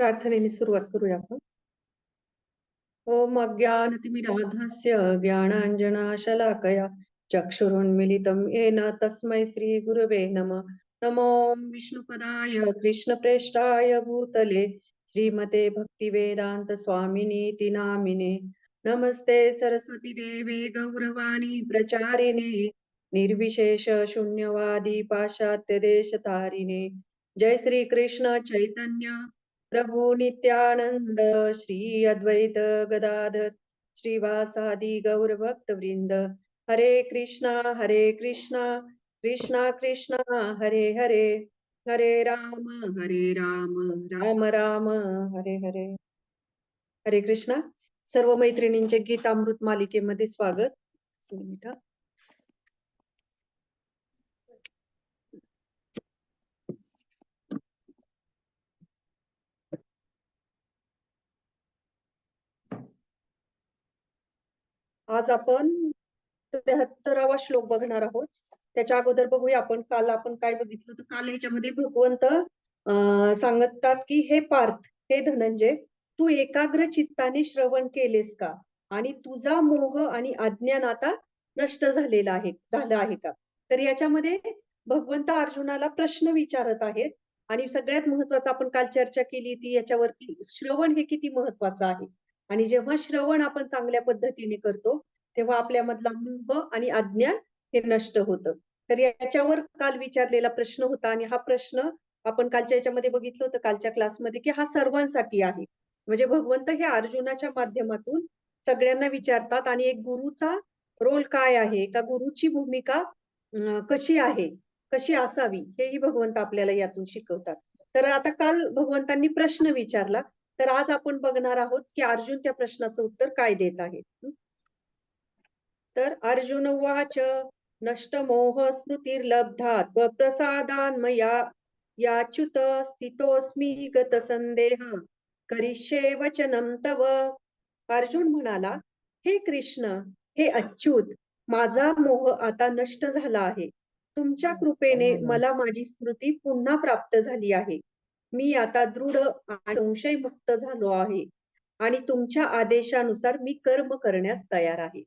प्रार्थनेने सुरुवात करूया आपण. ओम अज्ञानतिमिरान्धस्य ज्ञानाञ्जनशलाकया चक्षुरुन्मिलितं येन तस्मै श्रीगुरवे नमः. नमो विष्णुपदाय कृष्णप्रेष्ठाय भूतले श्रीमते भक्तिवेदान्त स्वामिनीति नामिने. नमस्ते सरस्वती देवे गौरवाणी प्रचारिणे निर्विशेष शून्यवादी पाश्चात्य देशतारिणे. जय श्री कृष्ण चैतन्य प्रभु नित्यानंद श्री अद्वैत गदाधर श्रीवासादि गौर भक्त वृंद. हरे कृष्णा कृष्णा कृष्णा हरे हरे. हरे राम राम राम हरे हरे. हरे कृष्णा. सर्व मैत्रिणींचे गीतामृत मालिकेमध्ये स्वागत. आज आपण 73वा श्लोक बघणार आहोत. त्याच्या अगोदर बघूया आपण काल आपण काय बघितलं. तर काल याच्यामध्ये भगवंत सांगतात की हे पार्थ, हे धनंजय, तू एकाग्र चित्ताने श्रवण केलेस का आणि तुझा मोह आणि अज्ञान आता नष्ट झालं आहे का. तर याच्यामध्ये भगवंत अर्जुनाला प्रश्न विचारत आहेत आणि सगळ्यात महत्वाचं आपण काल चर्चा केली ती याच्यावरती श्रवण हे किती महत्वाचं आहे. आणि जेव्हा श्रवण आपण चांगल्या पद्धतीने करतो तेव्हा आपल्यामधला मोह आणि अज्ञान हे नष्ट होतं. तर याच्यावर काल विचारलेला प्रश्न होता आणि हा प्रश्न आपण कालच्या याच्यामध्ये बघितलं होतं कालच्या क्लासमध्ये की हा सर्वांसाठी आहे. म्हणजे भगवंत हे अर्जुनाच्या माध्यमातून सगळ्यांना विचारतात आणि एक गुरुचा रोल काय आहे, का गुरुची भूमिका कशी आहे, कशी असावी, हेही भगवंत आपल्याला यातून शिकवतात. तर आता काल भगवंतांनी प्रश्न विचारला, तर आज आपण बघणार आहोत की अर्जुन त्या प्रश्नाचं उत्तर काय देत आहे. तर अर्जुन उवाच नष्ट मोह स्मृतिर्लब्धात् प्रसादान्मया याच्युत स्थितोस्मी गत संदेह करिष्ये वचनं तव. अर्जुन म्हणाला, हे कृष्ण, हे अच्युत, माझा मोह आता नष्ट झाला आहे. तुमच्या कृपेने मला माझी स्मृती पुन्हा प्राप्त झाली आहे. मी आता दृढ आणि संशय मुक्त झालो आहे आणि तुमच्या आदेशानुसार मी कर्म करण्यास तयार आहे.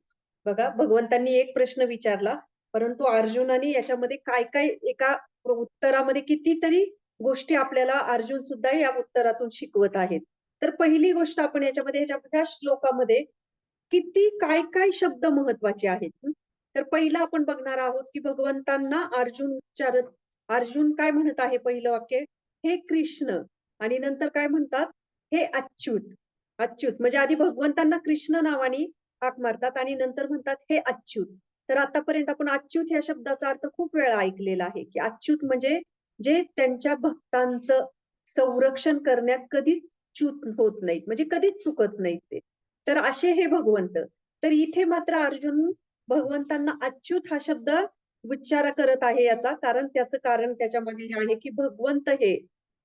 बघा, भगवंतांनी एक प्रश्न विचारला, परंतु अर्जुनाने याच्यामध्ये काय काय एका उत्तरामध्ये कितीतरी गोष्टी आपल्याला अर्जुन सुद्धा या उत्तरातून शिकवत आहेत. तर पहिली गोष्ट आपण याच्यामध्ये ह्या श्लोकामध्ये किती काय काय शब्द महत्वाचे आहेत. तर पहिला आपण बघणार आहोत की भगवंतांना अर्जुन काय म्हणत आहे. पहिलं वाक्य, हे कृष्ण, आणि नंतर काय म्हणतात, हे अच्युत. अच्युत म्हणजे आधी भगवंतांना कृष्ण नावाने हाक मारतात आणि नंतर म्हणतात हे अच्युत. तर आतापर्यंत आपण अच्युत या शब्दाचा अर्थ खूप वेळा ऐकलेला आहे की अच्युत म्हणजे जे त्यांच्या भक्तांचं संरक्षण करण्यात कधीच च्यूत होत नाहीत, म्हणजे कधीच चुकत नाहीत ते. तर असे हे भगवंत. तर इथे मात्र अर्जुन भगवंतांना अच्युत हा शब्द उच्चार करत आहे. याचा त्याचं कारण त्याच्यामध्ये हे आहे की भगवंत हे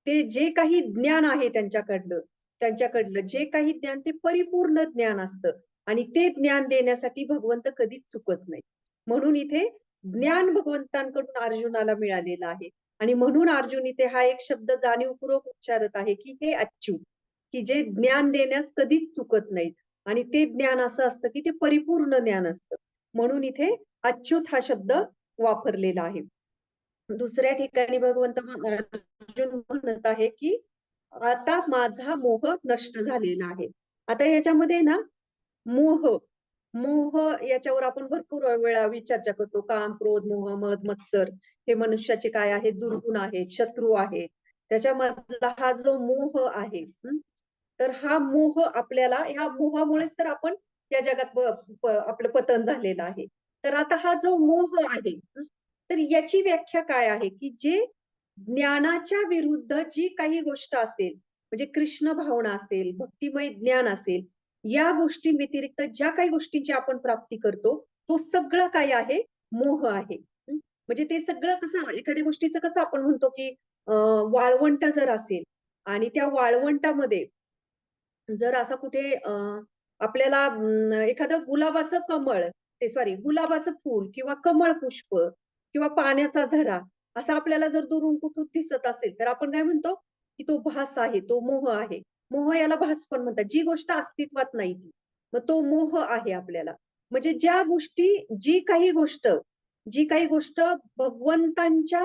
ते जे काही ज्ञान आहे त्यांच्याकडलं जे काही ज्ञान ते परिपूर्ण ज्ञान असतं आणि ते ज्ञान देण्यासाठी भगवंत कधीच चुकत नाही. म्हणून इथे ज्ञान भगवंतांकडून अर्जुनाला मिळालेलं आहे आणि म्हणून अर्जुन इथे हा एक शब्द जाणीवपूर्वक उच्चारत आहे की हे अच्युत, की जे ज्ञान देण्यास कधीच चुकत नाहीत आणि ते ज्ञान असं असतं की ते परिपूर्ण ज्ञान असतं. म्हणून इथे अच्युत हा शब्द वापरलेला आहे. दुसऱ्या ठिकाणी भगवंत अर्जुन म्हणत आहे की आता माझा मोह नष्ट झालेला आहे. आता याच्यामध्ये ना मोह याच्यावर आपण भरपूर वेळा चर्चा करतो. काम, क्रोध, मोह, मद, मत्सर हे मनुष्याचे काय आहेत, दुर्गुण आहेत, शत्रू आहेत. त्याच्यामधला हा जो मोह आहे, तर हा मोह आपल्याला, ह्या मोहामुळे तर आपण या जगात आपलं पतन झालेलं आहे. तर आता हा जो मोह आहे, तर याची व्याख्या काय आहे की जे ज्ञानाच्या विरुद्ध जी काही गोष्ट असेल, म्हणजे कृष्ण भावना असेल, भक्तिमय ज्ञान असेल, या गोष्टी व्यतिरिक्त ज्या काही गोष्टींची आपण प्राप्ती करतो, तो सगळं काय आहे, मोह आहे. म्हणजे ते सगळं कसं, एखाद्या गोष्टीचं कसं आपण म्हणतो की वाळवंट जर असेल आणि त्या वाळवंटामध्ये जर असं कुठे आपल्याला एखादं गुलाबाचं फूल किंवा कमळ पुष्प किंवा पाण्याचा झरा असा आपल्याला जर दुरून कुठून दिसत असेल तर आपण काय म्हणतो, की तो भास आहे, तो मोह आहे. मोह याला भास पण म्हणतात. जी गोष्ट अस्तित्वात नाही ती. मग तो मोह आहे आपल्याला. म्हणजे जी काही गोष्ट भगवंतांच्या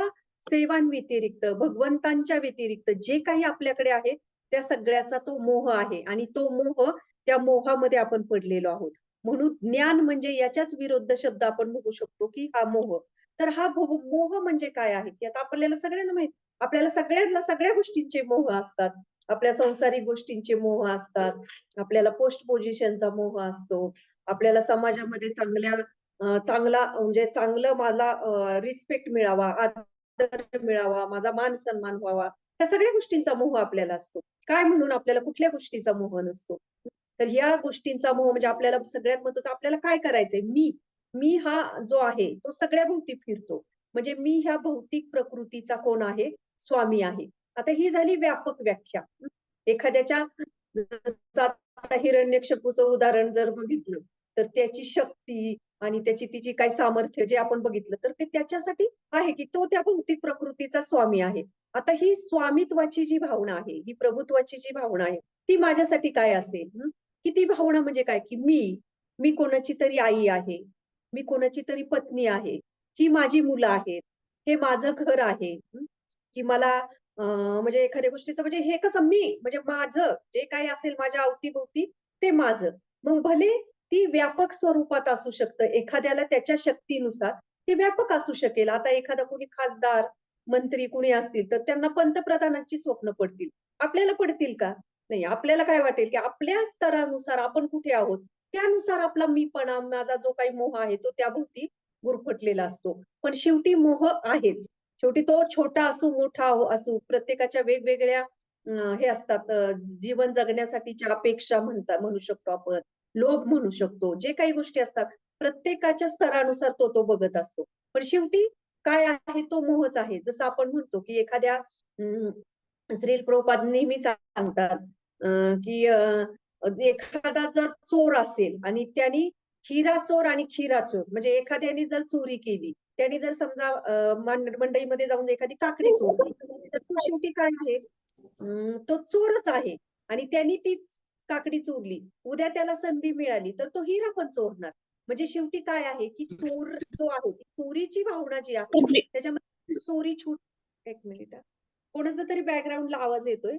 सेवांव्यतिरिक्त, भगवंतांच्या व्यतिरिक्त जे काही आपल्याकडे आहे, त्या सगळ्याचा तो मोह आहे आणि तो मोह त्या मोहामध्ये आपण पडलेलो आहोत. म्हणून ज्ञान म्हणजे याच्याच विरुद्ध शब्द आपण बघू शकतो, की हा मोह. तर हा मोह म्हणजे काय आहे? की आता आपल्याला सगळ्यांना माहिती आपल्याला सगळ्यांना सगळ्या गोष्टींचे मोह असतात. आपल्या सांसारिक गोष्टींचे मोह असतात. आपल्याला पोस्ट पोझिशनचा मोह असतो. आपल्याला समाजामध्ये चांगला म्हणजे चांगलं मला रिस्पेक्ट मिळावा, आदर मिळावा, माझा मान-सन्मान व्हावा. त्या सगळ्या गोष्टींचा मोह आपल्याला असतो. काय म्हणून आपल्याला कुठल्या गोष्टीचा मोह नसतो? तर ह्या गोष्टींचा मोह म्हणजे आपल्याला सगळ्यात महत्त्वाचं आपल्याला काय करायचंय? मी हा जो आहे, तो सगळ्याभोवती फिरतो. म्हणजे मी ह्या भौतिक प्रकृतीचा कोण आहे? स्वामी आहे. आता ही झाली व्यापक व्याख्या. एखाद्याच्या जसं आता हिरण्यकशिपूचं उदाहरण जर बघितलं, तर त्याची शक्ती आणि तिची काही सामर्थ्य जे आपण बघितलं, तर ते त्याच्यासाठी आहे, की तो त्या भौतिक प्रकृतीचा स्वामी आहे. आता ही स्वामित्वाची जी भावना आहे, ही प्रभुत्वाची जी भावना आहे, ती माझ्यासाठी काय असेल? की ती भावना म्हणजे काय? की मी कोणाची तरी आई आहे. मी कोणाची तरी पत्नी आहे. ही माझी मुलं आहेत. हे माझं घर आहे. की मला म्हणजे एखाद्या गोष्टीचं म्हणजे हे कसं म्हणजे माझं जे काही असेल माझ्या अवती-भोवती ते माझं. मग भले ती व्यापक स्वरूपात असू शकतं. एखाद्याला त्याच्या शक्तीनुसार ते व्यापक असू शकेल. आता एखादा कोणी खासदार, मंत्री कुणी असतील, तर त्यांना पंतप्रधानांची स्वप्न पडतील. आपल्याला पडतील का? नाही. आपल्याला काय वाटेल, की आपल्या स्तरानुसार आपण कुठे आहोत, त्यानुसार आपला मीपणा, माझा जो काही मोह आहे, तो त्याभोवती गुरफटलेला असतो. पण शेवटी मोह आहेच. शेवटी तो छोटा असो, मोठा असो, प्रत्येकाच्या वेगवेगळ्या हे असतात जीवन जगण्यासाठीच्या अपेक्षा म्हणू शकतो आपण. लोभ म्हणू शकतो. जे काही गोष्टी असतात, प्रत्येकाच्या स्तरानुसार तो बघत असतो. पण शेवटी काय आहे, तो मोहच आहे. जसं आपण म्हणतो, की श्रील प्रभुपाद नेहमी सांगतात, की एखादा जर चोर असेल आणि त्यानी हिरा चोर आणि खीरा चोर म्हणजे एखाद्याने जर चोरी केली, त्याने जर समजा मंडईमध्ये जाऊन एखादी काकडी चोरली, तर तो शेवटी काय आहे? तो चोरच आहे आणि त्याने ती काकडी चोरली. उद्या त्याला संधी मिळाली, तर तो हिरा पण चोरणार. म्हणजे शेवटी काय आहे, की चोर जो आहे, ती चोरीची भावना जी आहे, त्याच्यामध्ये चोरी छूट 1 मिनिट हां. कोणाचा तरी बॅकग्राऊंडला आवाज येतोय.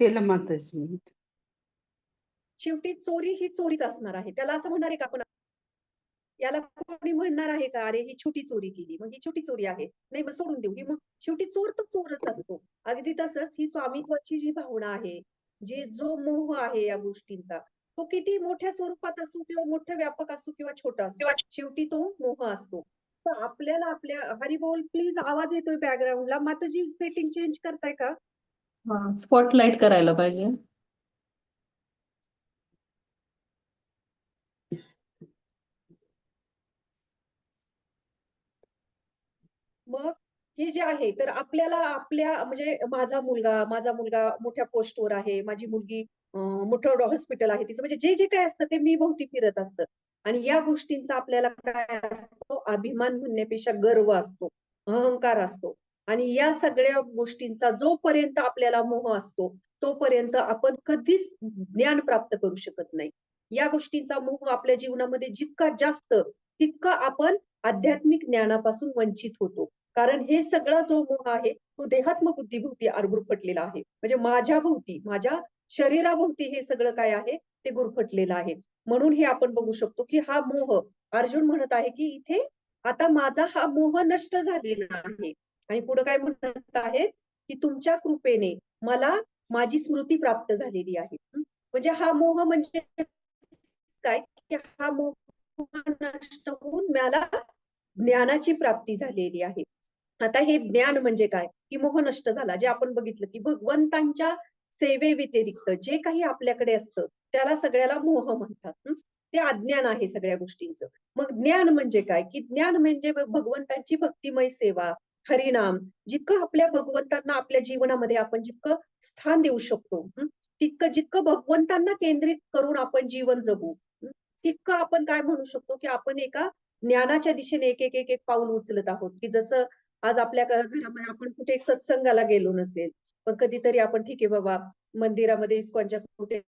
केलं माताजी. शेवटी चोरी ही चोरीच असणार आहे. त्याला असं म्हणणार आहे का आपण याला कोणी म्हणणार आहे का? "अरे, ही छोटी चोरी केली, मग ही छोटी चोरी आहे. नाही, मग सोडून देऊ." ही मग शेवटी चोर तो चोरच असतो. अगदी तसंच ही स्वामित्वाची जी भावना आहे, जो मोह आहे या गोष्टींचा, तो किती मोठ्या स्वरूपात असो किंवा मोठं व्यापक असो किंवा छोटा असो, शेवटी तो मोह असतो. तर आपल्याला हरिबोल प्लीज आवाज येतोय बॅकग्राऊंडला. माताजी सेटिंग चेंज करताय का? स्पॉटलाइट करायला पाहिजे. मग हे जे आहे, तर आपल्याला म्हणजे माझा मुलगा मोठ्या पोस्टवर आहे. माझी मुलगी मोठं हॉस्पिटल आहे तिचं. म्हणजे जे काही असतं ते मी भोवती फिरत असतं. आणि या गोष्टींचा आपल्याला काय असतो, अभिमान म्हणण्यापेक्षा गर्व असतो, अहंकार असतो. आणि या सगळ्या गोष्टींचा जोपर्यंत आपल्याला मोह असतो, तोपर्यंत आपण कधीच ज्ञान प्राप्त करू शकत नाही. या गोष्टींचा मोह आपल्या जीवनामध्ये जितका जास्त, तितकं आपण आध्यात्मिक ज्ञानापासून वंचित होतो. कारण हे सगळा जो मोह आहे, तो देहात्म बुद्धीभोवती गुरफटलेला आहे. म्हणजे माझ्या भोवती, माझ्या शरीराभोवती हे सगळं काय आहे, ते गुरफटलेलं आहे. म्हणून हे आपण बघू शकतो, की हा मोह अर्जुन म्हणत आहे, की इथे आता माझा हा मोह नष्ट झालेला आहे. आणि पुढे काय म्हणत आहेत, की तुमच्या कृपेने मला माझी स्मृती प्राप्त झालेली आहे. म्हणजे हा मोह म्हणजे काय, की हा मोह नष्ट होऊन मला ज्ञानाची प्राप्ती झालेली आहे. आता हे ज्ञान म्हणजे काय? की मोह नष्ट झाला. जे आपण बघितलं, की भगवंतांच्या सेवेव्यतिरिक्त जे काही आपल्याकडे असतं, त्याला सगळ्याला मोह म्हणतात. ते अज्ञान आहे सगळ्या गोष्टींचं. मग ज्ञान म्हणजे काय? की ज्ञान म्हणजे भगवंतांची भक्तिमय सेवा, हरिनाम. जितकं आपल्या भगवंतांना आपल्या जीवनामध्ये आपण जितकं स्थान देऊ शकतो, जितकं भगवंतांना केंद्रित करून आपण जीवन जगू, तितकं आपण काय म्हणू शकतो, की आपण एका ज्ञानाच्या दिशेने एक एक एक एक पाऊल उचलत आहोत, की जसं आज आपल्या घरामध्ये आपण कुठे एक सत्संगाला गेलो नसेल, पण कधीतरी आपण ठीक आहे बाबा मंदिरामध्ये इस्कॉनच्या कुठे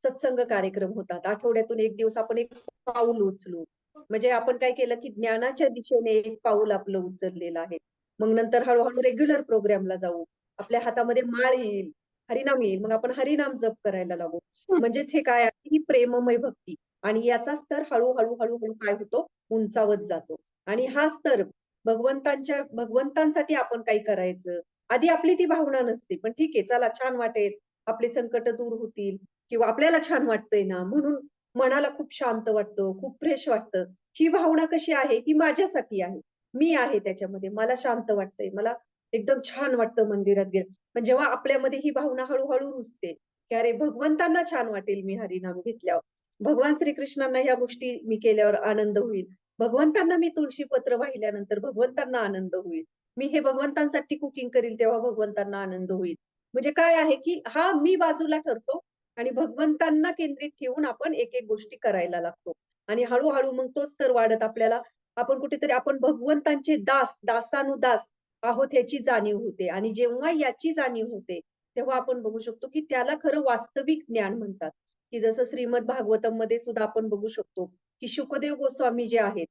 सत्संग कार्यक्रम होतात. आठवड्यातून एक दिवस आपण एक पाऊल उचलू. म्हणजे आपण काय केलं, की ज्ञानाच्या दिशेने एक पाऊल आपलं उचललेलं आहे. मग नंतर हळू रेग्युलर प्रोग्रामला जाऊ. आपल्या हातामध्ये माळ येईल, हरिनाम येईल. मग आपण हरिनाम जप करायला लागू. म्हणजेच हे काय आहे, ही प्रेममय भक्ती आणि याचा स्तर हळू काय होतो, उंचावत जातो. आणि हा स्तर भगवंतांसाठी आपण काही करायचं. आधी आपली ती भावना नसते, पण ठीक आहे चला छान वाटेल, आपले संकट दूर होतील किंवा आपल्याला छान वाटतंय ना, म्हणून मनाला खूप शांत वाटतं, खूप फ्रेश वाटतं. ही भावना कशी आहे, ही माझ्यासाठी आहे. मी आहे त्याच्यामध्ये. मला शांत वाटतंय, मला एकदम छान वाटतं मंदिरात गेलं. पण जेव्हा आपल्यामध्ये ही भावना हळू रुजते, की अरे भगवंतांना छान वाटेल मी हरिनाम घेतल्यावर. भगवान श्रीकृष्णांना ह्या गोष्टी मी केल्यावर आनंद होईल. भगवंतांना मी तुळशी पत्र वाहिल्यानंतर भगवंतांना आनंद होईल. मी हे भगवंतांसाठी कुकिंग करील तेव्हा भगवंतांना आनंद होईल. म्हणजे काय आहे, की हा मी बाजूला ठरतो आणि भगवंतांना केंद्रित ठेवून आपण एक-एक गोष्टी करायला लागतो. आणि हळू मग तो स्तर वाढत आपल्याला आपण कुठेतरी आपण भगवंतांचे दासानुदास आहोत याची जाणीव होते आणि जेव्हा याची जाणीव होते, तेव्हा आपण बघू शकतो, की त्याला खरं वास्तविक ज्ञान म्हणतात. की जसं श्रीमद भागवतममध्ये सुद्धा आपण बघू शकतो, की शुकदेव गोस्वामी जे आहेत,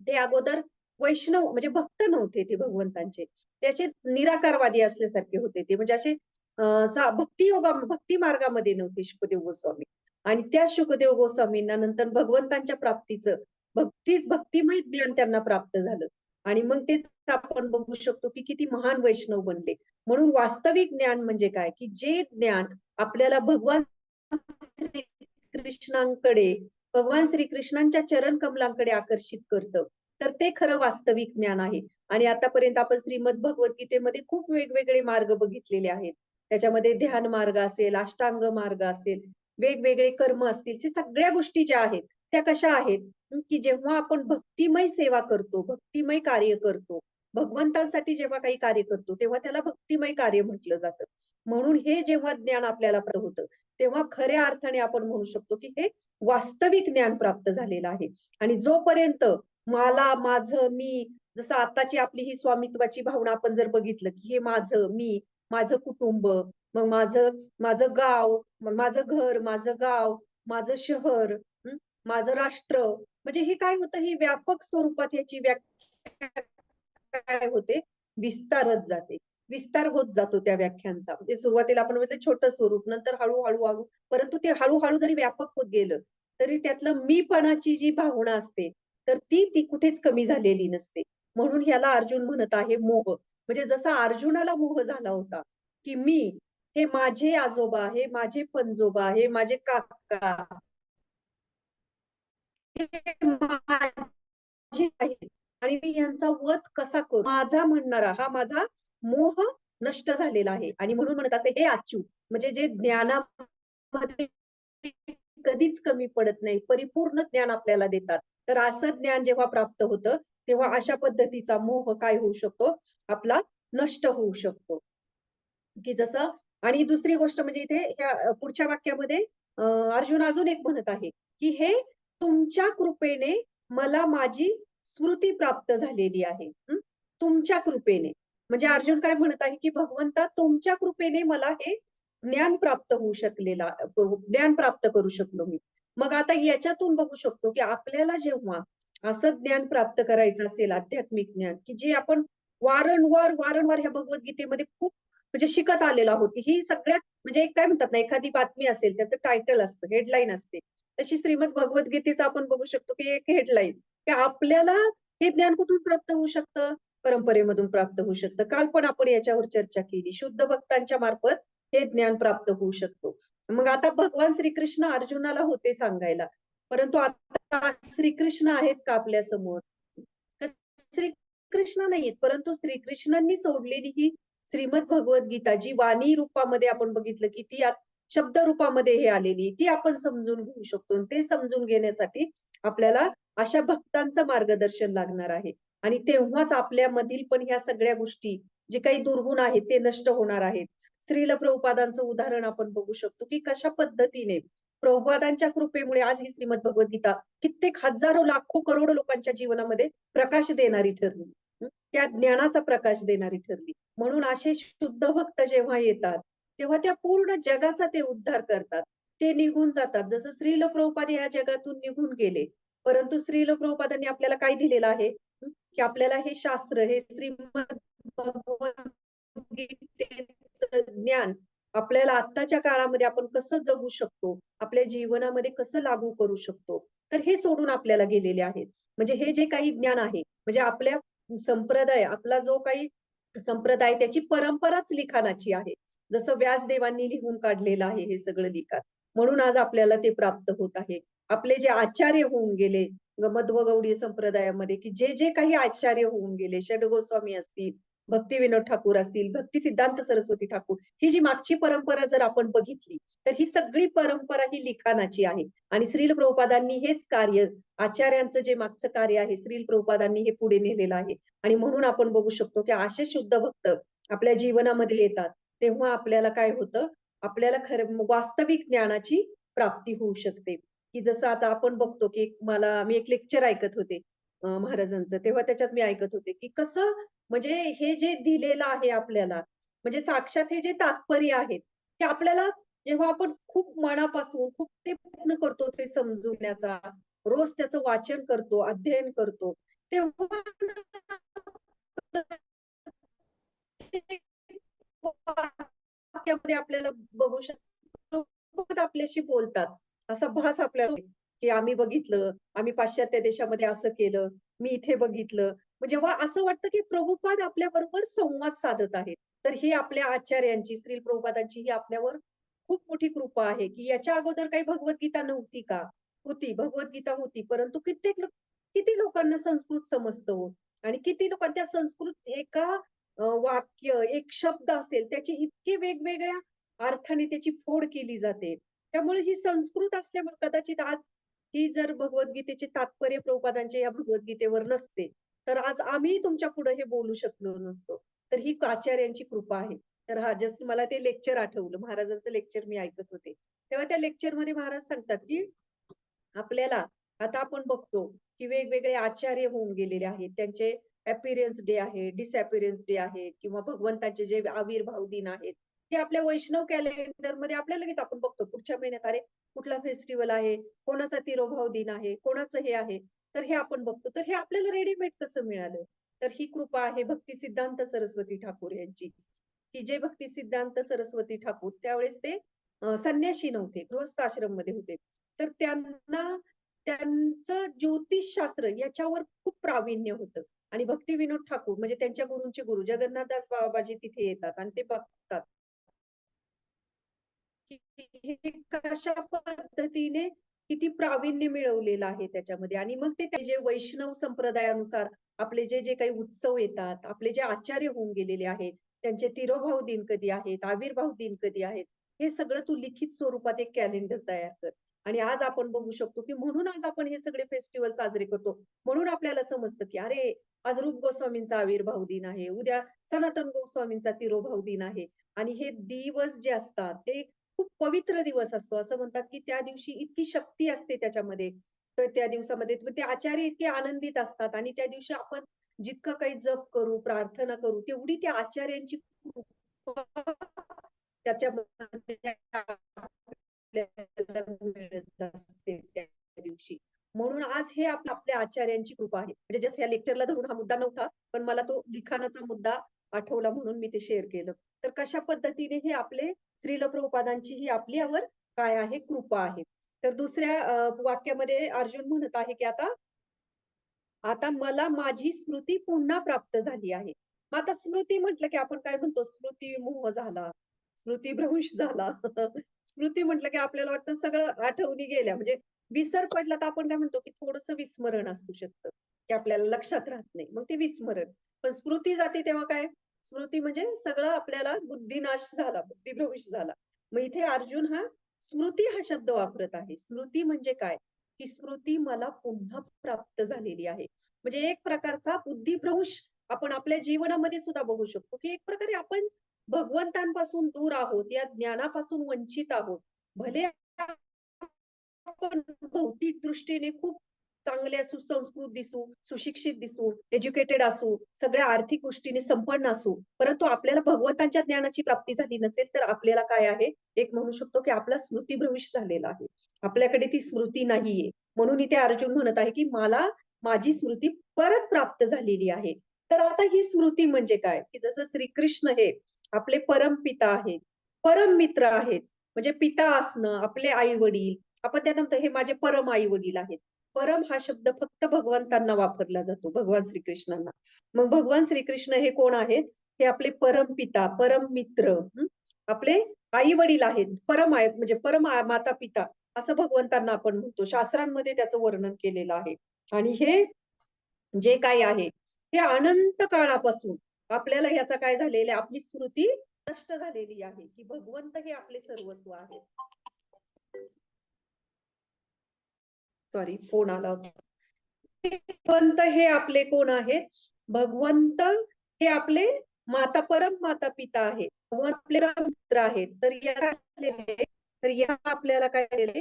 ते अगोदर वैष्णव म्हणजे भक्त नव्हते ते भगवंतांचे. ते असे निराकारवादी असल्यासारखे होते ते. म्हणजे असे भक्ती मार्गामध्ये नव्हते शुकदेव गोस्वामी. आणि त्या शुकदेव गोस्वामींना नंतर भगवंतांच्या प्राप्तीचं भक्तिमय ज्ञान त्यांना प्राप्त झालं. आणि मग तेच आपण बघू शकतो, की किती महान वैष्णव बनले. म्हणून वास्तविक ज्ञान म्हणजे काय, की जे ज्ञान आपल्याला भगवान श्रीकृष्णांकडे, भगवान श्रीकृष्णांच्या चरण कमलांकडे आकर्षित करतं. तर ते खरं वास्तविक ज्ञान आहे. आणि आतापर्यंत आपण श्रीमद भगवद्गीतेमध्ये खूप वेगवेगळे मार्ग बघितलेले आहेत. त्याच्यामध्ये ध्यान मार्ग असेल, अष्टांग मार्ग असेल, वेगवेगळे कर्म असतील, हे सगळ्या गोष्टी ज्या आहेत, त्या कशा आहेत, की जेव्हा आपण भक्तिमय सेवा करतो, भक्तिमय कार्य करतो, भगवंतांसाठी जेव्हा काही कार्य करतो, तेव्हा त्याला भक्तिमय कार्य म्हटलं जातं. म्हणून हे जेव्हा ज्ञान आपल्याला प्राप्त होतं, तेव्हा खऱ्या अर्थाने आपण म्हणू शकतो, की हे वास्तविक ज्ञान प्राप्त झालेलं आहे. आणि जोपर्यंत मला, माझं, मी जसं आताची आपली ही स्वामित्वाची भावना आपण जर बघितलं, की हे माझं, मी, माझं कुटुंब, मग माझं माझं गाव, मग माझं घर, माझं गाव, माझं शहर, माझं राष्ट्र. म्हणजे हे काय होतं, ही व्यापक स्वरूपात याची व्याख्या काय होते, विस्तारत जाते. विस्तार होत जातो त्या व्याख्यांचा. म्हणजे सुरुवातीला आपण म्हटलं छोटं स्वरूप, नंतर हळू, परंतु ते हळू जरी व्यापक होत गेलं, तरी त्यातलं मीपणाची जी भावना असते, तर ती कुठेच कमी झालेली नसते. म्हणून ह्याला अर्जुन म्हणत आहे मोह. म्हणजे जसा अर्जुनाला मोह झाला होता, की मी, हे माझे आजोबा, हे माझे पणजोबा, हे माझे काका, हे माझे आहेत आणि मी यांचा वध कसा करू? माझा म्हणणारा हा माझा मोह नष्ट झालेला आहे आणि म्हणून म्हणत असे, हे अच्युत म्हणजे जे ज्ञानामध्ये कधीच कमी पडत नाही. परिपूर्ण ज्ञान आपल्याला देतात. तर असं ज्ञान जेव्हा प्राप्त होतं, तेव्हा अशा पद्धतीचा मोह काय होऊ शकतो? आपला नष्ट होऊ शकतो. की जसं आणि दुसरी गोष्ट म्हणजे इथे ह्या पुढच्या वाक्यामध्ये अर्जुन अजून एक म्हणत आहे, की हे तुमच्या कृपेने मला माझी स्मृती प्राप्त झालेली आहे. तुमच्या कृपेने. म्हणजे अर्जुन काय म्हणत आहे, की भगवंता तुमच्या कृपेने मला हे ज्ञान प्राप्त होऊ ज्ञान प्राप्त करू शकलो मी. मग आता याच्यातून बघू शकतो, की आपल्याला जेव्हा असं ज्ञान प्राप्त करायचं असेल, आध्यात्मिक ज्ञान, की जे आपण वारंवार ह्या भगवद्गीतेमध्ये खूप म्हणजे शिकत आलेलो आहोत. ही सगळ्यात म्हणजे एक काय म्हणतात ना, एखादी बातमी असेल, त्याचं टायटल असतं, हेडलाईन असते. तशी श्रीमद भगवद्गीतेचं आपण बघू शकतो, की एक हेडलाईन, की आपल्याला हे ज्ञान कुठून प्राप्त होऊ शकतं? परंपरेमधून प्राप्त होऊ शकतं. काल पण आपण याच्यावर चर्चा केली. शुद्ध भक्तांच्या मार्फत हे ज्ञान प्राप्त होऊ शकतो. मग आता भगवान श्रीकृष्ण अर्जुनाला होते सांगायला. परंतु आता श्रीकृष्ण आहेत का आपल्या समोर? श्रीकृष्ण नाहीयेत, परंतु श्रीकृष्णांनी सोडलेली ही श्रीमद भगवद्गीता जी वाणी रूपामध्ये आपण बघितलं, की ती शब्द रूपामध्ये हे आलेली, ती आपण समजून घेऊ शकतो. आणि ते समजून घेण्यासाठी आपल्याला अशा भक्तांचं मार्गदर्शन लागणार आहे. आणि तेव्हाच आपल्यामधील पण ह्या सगळ्या गोष्टी, जे काही दुर्गुण आहेत ते नष्ट होणार आहेत. श्रील प्रभुपादांचं उदाहरण आपण बघू शकतो, की कशा पद्धतीने प्रभुपादांच्या कृपेमुळे आज ही श्रीमद भगवद्गीता कित्येक हजारो लाखो करोडो लोकांच्या जीवनामध्ये प्रकाश देणारी ठरली. त्या ज्ञानाचा प्रकाश देणारी ठरली. म्हणून असे शुद्ध भक्त जेव्हा येतात, तेव्हा त्या पूर्ण जगाचा ते उद्धार करतात. ते निघून जातात. जसं श्रील प्रभुपाद या जगातून निघून गेले. परंतु श्रील प्रभुपादांनी आपल्याला काय दिलेलं आहे? की आपल्याला हे शास्त्र, हे श्रीमद भगवद्गीतेचं ज्ञान आपल्याला आत्ताच्या काळामध्ये आपण कसं जगू शकतो, आपल्या जीवनामध्ये कसं लागू करू शकतो, तर हे सोडून आपल्याला गेलेले आहेत. म्हणजे हे जे काही ज्ञान आहे, म्हणजे आपल्या संप्रदाय, आपला जो काही संप्रदाय त्याची परंपराच लिखाणाची आहे. जसं व्यासदेवांनी लिहून काढलेलं आहे हे सगळं लिखाण. म्हणून आज आपल्याला ते प्राप्त होत आहे. आपले जे आचार्य होऊन गेले मध्व गौडीय संप्रदायामध्ये, की जे जे काही आचार्य होऊन गेले, षड गोस्वामी असतील, भक्तिविनोद ठाकूर असतील, भक्ती सिद्धांत सरस्वती ठाकूर, ही जी मागची परंपरा जर आपण बघितली, तर ही सगळी परंपरा ही लिखाणाची आहे. आणि श्रील प्रभुपादांनी हेच कार्य, आचार्यांचं जे मागचं कार्य आहे, श्रील प्रभुपादांनी हे पुढे नेलेलं आहे. आणि म्हणून आपण बघू शकतो की असे शुद्ध भक्त आपल्या जीवनामध्ये येतात, तेव्हा आपल्याला काय होतं, आपल्याला खरं वास्तविक ज्ञानाची प्राप्ती होऊ शकते. की जसं आता आपण बघतो की मी एक लेक्चर ऐकत होते महाराजांचं, तेव्हा त्याच्यात मी ऐकत होते की कसं म्हणजे हे जे दिलेलं आहे आपल्याला, म्हणजे साक्षात हे जे तात्पर्य आहेत, ते आपल्याला जेव्हा आपण खूप मनापासून खूप ते प्रयत्न करतो ते समजवण्याचा, रोज त्याचं वाचन करतो, अध्ययन करतो, तेव्हा वाक्यामध्ये आपल्याला बघू शकतो आपल्याशी बोलतात. असा भास आपल्याला होईल, की आम्ही बघितलं, आम्ही पाश्चात्य देशामध्ये असं केलं, मी इथे बघितलं. मग जेव्हा असं वाटतं, की प्रभुपाद आपल्याबरोबर संवाद साधत आहेत. तर ही आपल्या आचार्यांची, श्री प्रभुपादांची ही आपल्यावर खूप मोठी कृपा आहे, की याच्या अगोदर काही भगवद्गीता नव्हती का? होती, भगवद्गीता होती. परंतु किती लोकांना संस्कृत समजतं हो? आणि किती लोकांना त्या संस्कृत एका वाक्य, एक शब्द असेल, त्याचे इतके वेगवेगळ्या अर्थाने त्याची फोड केली जाते. त्यामुळे ही संस्कृत असल्यामुळे कदाचित आज ही जर भगवद्गीतेचे तात्पर्य प्रभुपादांच्या या भगवद्गीतेवर नसते, तर आज आम्ही तुमच्या पुढे हे बोलू शकलो नसतो. तर ही आचार्यांची कृपा आहे. तर हा जसं मला ते लेक्चर आठवलं, महाराजांचं लेक्चर मी ऐकत होते. तेव्हा त्या लेक्चरमध्ये महाराज सांगतात, की आपल्याला आता आपण बघतो, की वेगवेगळे आचार्य होऊन गेलेले आहेत. त्यांचे अपीअरन्स डे आहे, डिसअपीअरन्स डे आहे किंवा भगवंताचे जे आविर्भाव दिन आहेत, हे आपल्या वैष्णव कॅलेंडरमध्ये आपल्याला लगेच आपण बघतो पुढच्या महिन्यात अरे कुठला फेस्टिव्हल आहे, कोणाचा तिरोभाव दिन आहे, कोणाचं हे आहे. तर हे आपण बघतो. तर हे आपल्याला रेडीमेड कसं मिळालं? तर ही कृपा आहे भक्ती सिद्धांत सरस्वती ठाकूर यांची, की जे भक्ती सिद्धांत सरस्वती ठाकूर त्यावेळेस ते संन्याशी नव्हते, गृहस्थ आश्रममध्ये होते. तर त्यांना त्यांचं ज्योतिषशास्त्र याच्यावर खूप प्रावीण्य होतं. आणि भक्तिविनोद ठाकूर म्हणजे त्यांच्या गुरूंचे गुरु जगन्नाथदास बाबाजी तिथे येतात आणि ते बघतात, की हे कशा पद्धतीने किती प्रावीण्य मिळवलेलं आहे त्याच्यामध्ये. आणि मग ते जे वैष्णव संप्रदायानुसार आपले जे जे काही उत्सव येतात, आपले जे आचार्य होऊन गेलेले आहेत, त्यांचे तिरोभाव दिन कधी आहेत, आविर्भाव दिन कधी आहेत, हे सगळं तू लिखित स्वरूपात एक कॅलेंडर तयार कर. आणि आज आपण बघू शकतो, की म्हणून आज आपण हे सगळे फेस्टिव्हल साजरे करतो. म्हणून आपल्याला समजतं, की अरे आज रूप गोस्वामींचा आविर्भाव दिन आहे, उद्या सनातन गोस्वामींचा तिरोभाव दिन आहे. आणि हे दिवस जे असतात ते खूप पवित्र दिवस असतो. असं म्हणतात, की त्या दिवशी इतकी शक्ती असते त्याच्यामध्ये. तर त्या दिवसामध्ये ते आचार्य इतके आनंदित असतात आणि त्या दिवशी आपण जितकं काही जप करू, प्रार्थना करू, तेवढी त्या आचार्यांची कृपा त्याच्यामध्ये आपल्याला मिळत असते त्या दिवशी. म्हणून आज हे आपल्या आचार्यांची कृपा आहे. म्हणजे जस्ट या लेक्चरला धरून हा मुद्दा नव्हता, पण मला तो लिखाणाचा मुद्दा आठवला म्हणून मी ते शेअर केलं. तर कशा पद्धतीने हे आपले श्रील प्रभुपादांची ही आपल्यावर काय आहे कृपा आहे. तर दुसऱ्या वाक्यामध्ये अर्जुन म्हणत आहे, की आता आता मला माझी स्मृती पुन्हा प्राप्त झाली आहे. मग आता स्मृती म्हटलं, की आपण काय म्हणतो स्मृती मोह झाला, स्मृतीभ्रंश झाला. स्मृती म्हटलं, की आपल्याला वाटतं सगळं आठवणी गेल्या. म्हणजे विसर पडला तर आपण काय म्हणतो, की थोडंसं विस्मरण असू शकतं, की आपल्याला लक्षात राहत नाही. मग ते विस्मरण. पण स्मृती जाते तेव्हा काय? स्मृती म्हणजे सगळं आपल्याला बुद्धिनाश झाला, बुद्धिभ्रंश झाला. मग इथे अर्जुन हा स्मृती हा शब्द वापरत आहे. स्मृती म्हणजे काय? की स्मृती मला पुन्हा प्राप्त झालेली आहे. म्हणजे एक प्रकारचा बुद्धिभ्रंश आपण आपल्या जीवनामध्ये सुद्धा बघू शकतो, की एक प्रकारे आपण भगवंतांपासून दूर आहोत, या ज्ञानापासून वंचित आहोत. भले भौतिक दृष्टीने खूप चांगले सुसंस्कृत दिसू, सुशिक्षित दिसू, एज्युकेटेड असू, सगळ्या आर्थिक गोष्टीने संपन्न असू, परंतु आपल्याला भगवंतांच्या ज्ञानाची प्राप्ती झाली नसेल, तर आपल्याला काय आहे, एक म्हणू शकतो की आपला स्मृतिभ्रंश झालेला आहे. आपल्याकडे ती स्मृती नाहीये. म्हणून इथे अर्जुन म्हणत आहे की मला माझी स्मृती परत प्राप्त झालेली आहे. तर आता ही स्मृती म्हणजे काय, की जसं श्रीकृष्ण हे आपले परमपिता आहेत, परम मित्र आहेत. म्हणजे पिता असणं, आपले आई वडील, आपण त्यांना म्हणतो हे माझे परम आई वडील आहेत. परम हा शब्द फक्त भगवंतांना वापरला जातो, भगवान श्रीकृष्णांना. मग भगवान श्रीकृष्ण हे कोण आहेत? हे आपले परम पिता, परम मित्र, आपले आई वडील आहेत, परम आहे म्हणजे परम माता पिता असं भगवंतांना आपण म्हणतो. शास्त्रांमध्ये त्याचं वर्णन केलेलं आहे. आणि हे जे काही आहे, हे अनंत काळापासून आपल्याला याचा काय झालेला आहे, आपली स्मृती नष्ट झालेली आहे, की भगवंत हे आपले सर्वस्व आहेत. सॉरी, फोन आला होता. भगवंत हे आपले कोण आहेत? भगवंत हे आपले परम माता पिता आहेत. भगवंत आपले मित्र आहेत. तर या आपल्याला काय झालेलं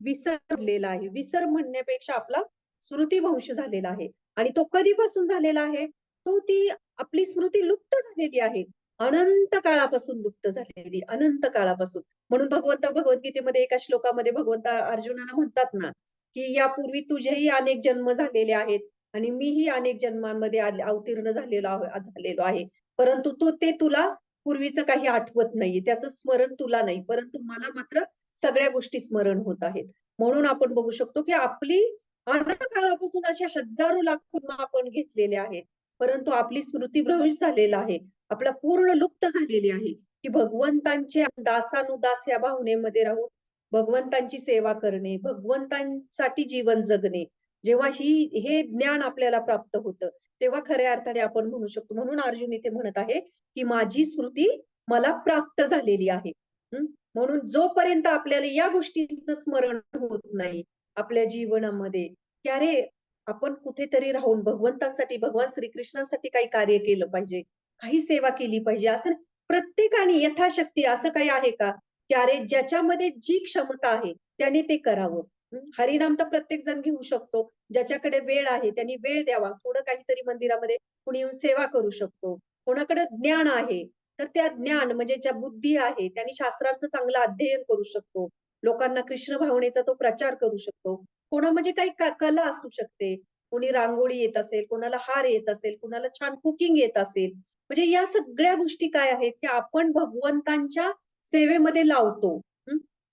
विसरलेला आहे. विसर म्हणण्यापेक्षा आपला स्मृतिभ्रंश झालेला आहे. आणि तो कधीपासून झालेला आहे? तो ती आपली स्मृती लुप्त झालेली आहे. अनंत काळापासून लुप्त झालेली, अनंत काळापासून. म्हणून भगवंत भगवद्गीतेमध्ये एका श्लोकामध्ये भगवंत अर्जुनाला म्हणतात ना, की यापूर्वी तुझेही अनेक जन्म झालेले आहेत आणि मीही अनेक जन्मांमध्ये अवतीर्ण झालेलो आहे. परंतु तुला पूर्वीचं काही आठवत नाहीये, त्याचं स्मरण तुला नाही, परंतु मला मात्र सगळ्या गोष्टी स्मरण होत आहेत. म्हणून आपण बघू शकतो की आपली अनंत काळापासून असे हजारो लाखो जन्म आपण घेतलेले आहेत, परंतु आपली स्मृतिभ्रंश झालेला आहे. आपला पूर्ण लुप्त झालेली आहे, की भगवंतांचे दासानुदास या भावनेमध्ये राहून भगवंतांची सेवा करणे, भगवंतांसाठी जीवन जगणे. जेव्हा हे ज्ञान आपल्याला प्राप्त होतं, तेव्हा खऱ्या अर्थाने आपण म्हणू शकतो. म्हणून अर्जुन इथे म्हणत आहे, की माझी स्मृती मला प्राप्त झालेली आहे. म्हणून जोपर्यंत आपल्याला या गोष्टींचं स्मरण होत नाही आपल्या जीवनामध्ये, की अरे आपण कुठेतरी राहून भगवंतांसाठी, भगवान श्रीकृष्णांसाठी काही कार्य केलं पाहिजे, काही सेवा केली पाहिजे. असं प्रत्येकाने यथाशक्ती असं काही आहे का, की अरे ज्याच्यामध्ये जी क्षमता आहे त्याने ते करावं. हरिनाम तर प्रत्येक जण घेऊ शकतो. ज्याच्याकडे वेळ आहे त्यांनी वेळ द्यावा. थोडं काहीतरी मंदिरामध्ये कुणी येऊन सेवा करू शकतो. कोणाकडे ज्ञान आहे तर त्या ज्ञान म्हणजे ज्या बुद्धी आहे त्यांनी शास्त्रांचं चांगलं अध्ययन करू शकतो. लोकांना कृष्ण भावनेचा तो प्रचार करू शकतो. कोणा म्हणजे काही कला असू शकते. कोणी रांगोळी येत असेल, कोणाला हार येत असेल, कोणाला छान कुकिंग येत असेल. म्हणजे या सगळ्या गोष्टी काय आहेत, की आपण भगवंतांच्या सेवेमध्ये लावतो.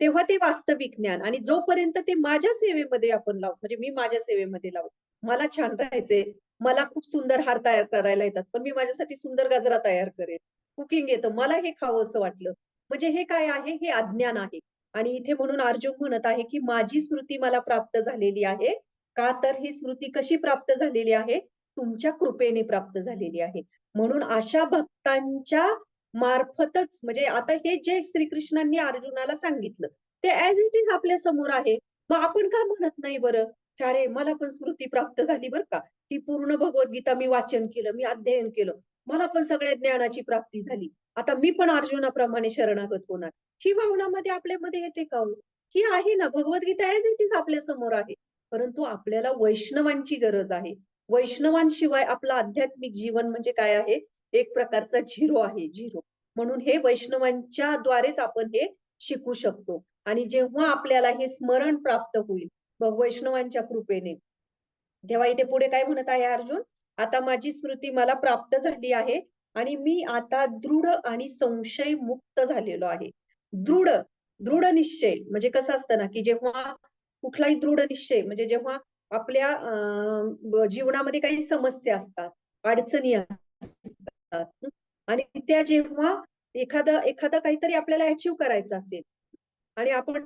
तेव्हा ते वास्तविक ज्ञान. आणि जोपर्यंत ते माझ्या सेवेमध्ये आपण लावतो, म्हणजे मी माझ्या सेवेमध्ये लावतो. मला छान राहायचंय, मला खूप सुंदर हार तयार करायला येतात, पण मी माझ्यासाठी सुंदर गजरा तयार करेन. कुकिंग येतं, मला हे खावं असं वाटलं. म्हणजे हे काय आहे, हे अज्ञान आहे. आणि इथे म्हणून अर्जुन म्हणत आहे, की माझी स्मृती मला प्राप्त झालेली आहे. का तर ही स्मृती कशी प्राप्त झालेली आहे? तुमच्या कृपेने प्राप्त झालेली आहे. म्हणून अशा भक्तांच्या मार्फतच, म्हणजे आता हे जे श्रीकृष्णांनी अर्जुनाला सांगितलं, ते ऍज इट इज आपल्या समोर आहे. मग आपण का म्हणत नाही बरं, की अरे मला पण स्मृती प्राप्त झाली बरं का. ती पूर्ण भगवद्गीता मी वाचन केलं, मी अध्ययन केलं. मला पण सगळ्या ज्ञानाची प्राप्ती झाली. आता मी पण अर्जुनाप्रमाणे शरणागत होणार. ही भावनामध्ये आपल्यामध्ये येते का हो? ही आहे ना, भगवद्गीता ऍज इट इज आपल्या समोर आहे. परंतु आपल्याला वैष्णवांची गरज आहे. वैष्णवांशिवाय आपलं आध्यात्मिक जीवन म्हणजे काय आहे? एक प्रकारचा झिरो आहे, झिरो. म्हणून हे वैष्णवांच्या द्वारेच आपण हे शिकू शकतो. आणि जेव्हा आपल्याला हे स्मरण प्राप्त होईल वैष्णवांच्या कृपेने, तेव्हा इथे पुढे काय म्हणत आहे अर्जुन? आता माझी स्मृती मला प्राप्त झाली आहे आणि मी आता दृढ आणि संशय मुक्त झालेलो आहे. दृढ दृढ निश्चय म्हणजे कसं असतं ना, की जेव्हा कुठलाही दृढ निश्चय म्हणजे जेव्हा आपल्या जीवनामध्ये काही समस्या असतात, अडचणी असतात आणि त्या जेव्हा एखादं काहीतरी आपल्याला अचीव्ह करायचं असेल आणि आपण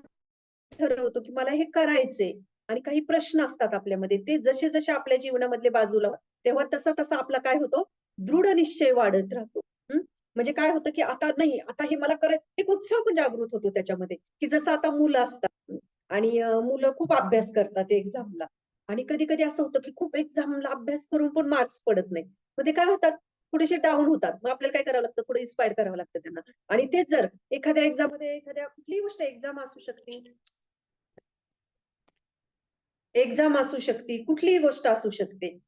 ठरवतो की मला हे करायचंय आणि काही प्रश्न असतात आपल्यामध्ये, ते जसे जसे आपल्या जीवनामधले बाजूला तेव्हा तसा तसा आपला काय होतो, दृढ निश्चय वाढत राहतो. म्हणजे काय होतं की आता नाही, आता हे मला करायचं, एक उत्साह पण जागृत होतो त्याच्यामध्ये, की जसं आता मुलं असतात आणि मुलं खूप अभ्यास करतात एक्झामला आणि कधी कधी असं होतं की खूप एक्झामला अभ्यास करून पण मार्क्स पडत नाही. मग ते काय होतात, थोडेसे डाऊन होतात. मग आपल्याला काय करावं लागतं, थोडं इन्स्पायर करावं लागतं त्यांना. आणि तेच जर एखाद्या एक्झाम मध्ये, एखाद्या कुठलीही गोष्ट एक्झाम असू शकते, एक्झाम असू शकते, कुठलीही गोष्ट असू शकते.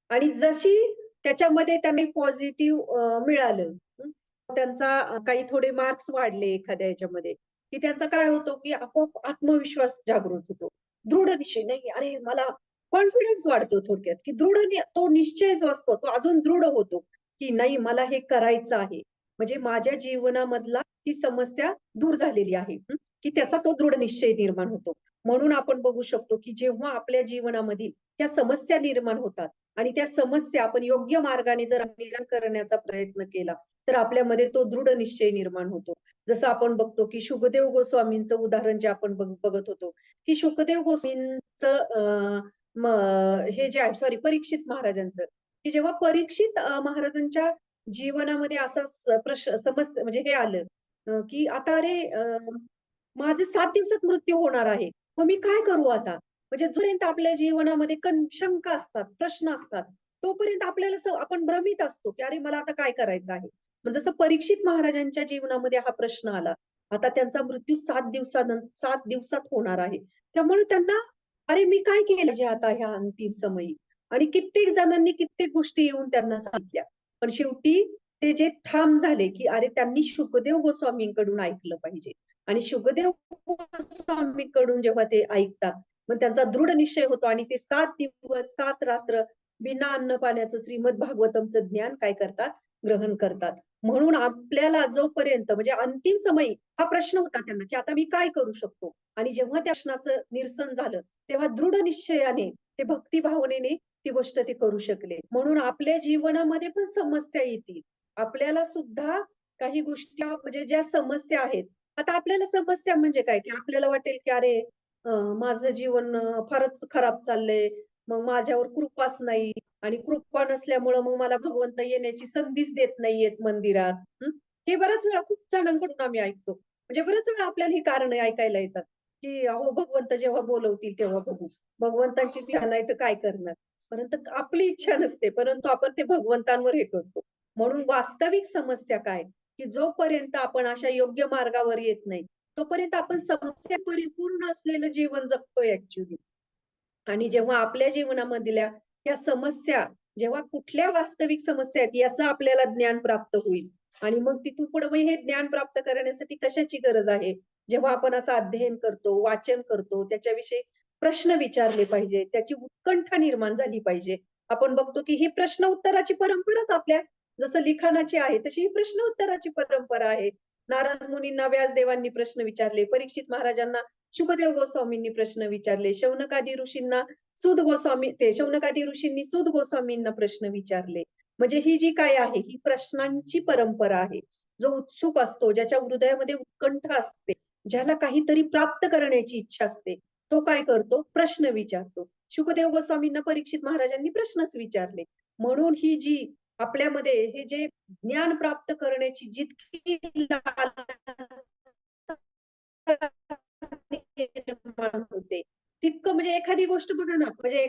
आणि जशी त्याच्यामध्ये त्यांनी पॉझिटिव्ह मिळालं. त्यांचा काही थोडे मार्क्स वाढले एखाद्या ह्याच्यामध्ये, की त्यांचा काय होतो, की आपोआप आत्मविश्वास जागृत होतो. दृढ निश्चय नाही, अरे मला कॉन्फिडन्स वाढतो थोडक्यात, की तो निश्चय जो असतो तो अजून दृढ होतो, की नाही मला हे करायचं आहे. म्हणजे माझ्या जीवनामधला ती समस्या दूर झालेली आहे. की त्याचा तो दृढ निश्चय निर्माण होतो. म्हणून आपण बघू शकतो, की जेव्हा आपल्या जीवनामधील त्या समस्या निर्माण होतात आणि त्या समस्या आपण योग्य मार्गाने जर निराकरण्याचा प्रयत्न केला, तर आपल्यामध्ये तो दृढ निश्चय निर्माण होतो. जसं आपण बघतो, की शुकदेव गोस्वामींचं उदाहरण जे आपण बघत होतो, की शुकदेव गोस्वामींचं म हे जे आहे सॉरी परीक्षित महाराजांचं, की जेव्हा परीक्षित महाराजांच्या जीवनामध्ये असा समस्या म्हणजे हे आलं, की आता अरे माझे 7 दिवसात मृत्यू होणार आहे. मग मी काय करू आता? म्हणजे जोपर्यंत आपल्या जीवनामध्ये शंका असतात, प्रश्न असतात, तोपर्यंत आपल्याला आपण भ्रमित असतो, की अरे मला आता काय करायचं आहे? मग जसं परीक्षित महाराजांच्या जीवनामध्ये हा प्रश्न आला. आता त्यांचा मृत्यू 7 दिवसात होणार आहे. त्यामुळे त्यांना अरे मी काय केलं जे आता ह्या अंतिम समयी? आणि कित्येक जणांनी कित्येक गोष्टी येऊन त्यांना सांगितल्या. पण शेवटी ते जे ठाम झाले, की अरे त्यांनी शुकदेव गोस्वामींकडून ऐकलं पाहिजे. आणि शुकदेव गोस्वामीकडून जेव्हा ते ऐकतात, मग त्यांचा दृढ निश्चय होतो आणि ते 7 दिवस 7 रात्र बिना अन्न पाण्याचं श्रीमद भागवतमचं ज्ञान काय करतात? ग्रहण करतात. म्हणून आपल्याला जोपर्यंत म्हणजे अंतिम समयी हा प्रश्न होता त्यांना, की आता मी काय करू शकतो? आणि जेव्हा त्या प्रश्नाचं निरसन झालं, तेव्हा दृढ निश्चयाने, ते भक्ती भावनेने ती गोष्ट ते करू शकले. म्हणून आपल्या जीवनामध्ये पण समस्या येतील. आपल्याला सुद्धा काही गोष्टी म्हणजे ज्या समस्या आहेत, आता आपल्याला समस्या म्हणजे काय, की आपल्याला वाटेल, की अरे माझं जीवन फारच खराब चाललंय. मग माझ्यावर कृपाच नाही आणि कृपा नसल्यामुळं मग मला भगवंत येण्याची संधीच देत नाहीयेत मंदिरात. हे बऱ्याच वेळा खूप जणांकडून आम्ही ऐकतो. म्हणजे बऱ्याच वेळा आपल्याला ही कारणं ऐकायला येतात, की अहो भगवंत जेव्हा बोलवतील तेव्हा बघू. भगवंतांचीच इच्छा नाही तर काय करणार? परंतु आपली इच्छा नसते, परंतु आपण ते भगवंतांवर हे करतो. म्हणून वास्तविक समस्या काय? की जोपर्यंत आपण अशा योग्य मार्गावर येत नाही, तोपर्यंत आपण समस्या परिपूर्ण असलेलं जीवन जगतोय ऍक्च्युअली. आणि जेव्हा आपल्या जीवनामधल्या या समस्या, जेव्हा कुठल्या वास्तविक समस्या आहेत याचं आपल्याला ज्ञान प्राप्त होईल. आणि मग तिथून पुढे मग हे ज्ञान प्राप्त करण्यासाठी कशाची गरज आहे? जेव्हा आपण असं अध्ययन करतो, वाचन करतो, त्याच्याविषयी प्रश्न विचारले पाहिजे, त्याची उत्कंठा निर्माण झाली पाहिजे. आपण बघतो की ही प्रश्न उत्तराची परंपराच आपल्या जसं लिखाणाची आहे, तशी ही प्रश्न उत्तराची परंपरा आहे. नारद मुनींना व्यासदेवांनी प्रश्न विचारले, परीक्षित महाराजांना शुकदेव गोस्वामींनी प्रश्न विचारले, शौनकादी ऋषींनी सूत गोस्वामींना प्रश्न विचारले. म्हणजे ही जी काय आहे, ही प्रश्नांची परंपरा आहे. जो उत्सुक असतो, ज्याच्या हृदयामध्ये उत्कंठ असते, ज्याला काहीतरी प्राप्त करण्याची इच्छा असते, तो काय करतो? प्रश्न विचारतो. शुकदेव गोस्वामींना परीक्षित महाराजांनी प्रश्नच विचारले. म्हणून ही जी आपल्यामध्ये हे जे ज्ञान प्राप्त करण्याची जितकी निर्माण होते. तितकं म्हणजे एखादी गोष्ट बघा ना, म्हणजे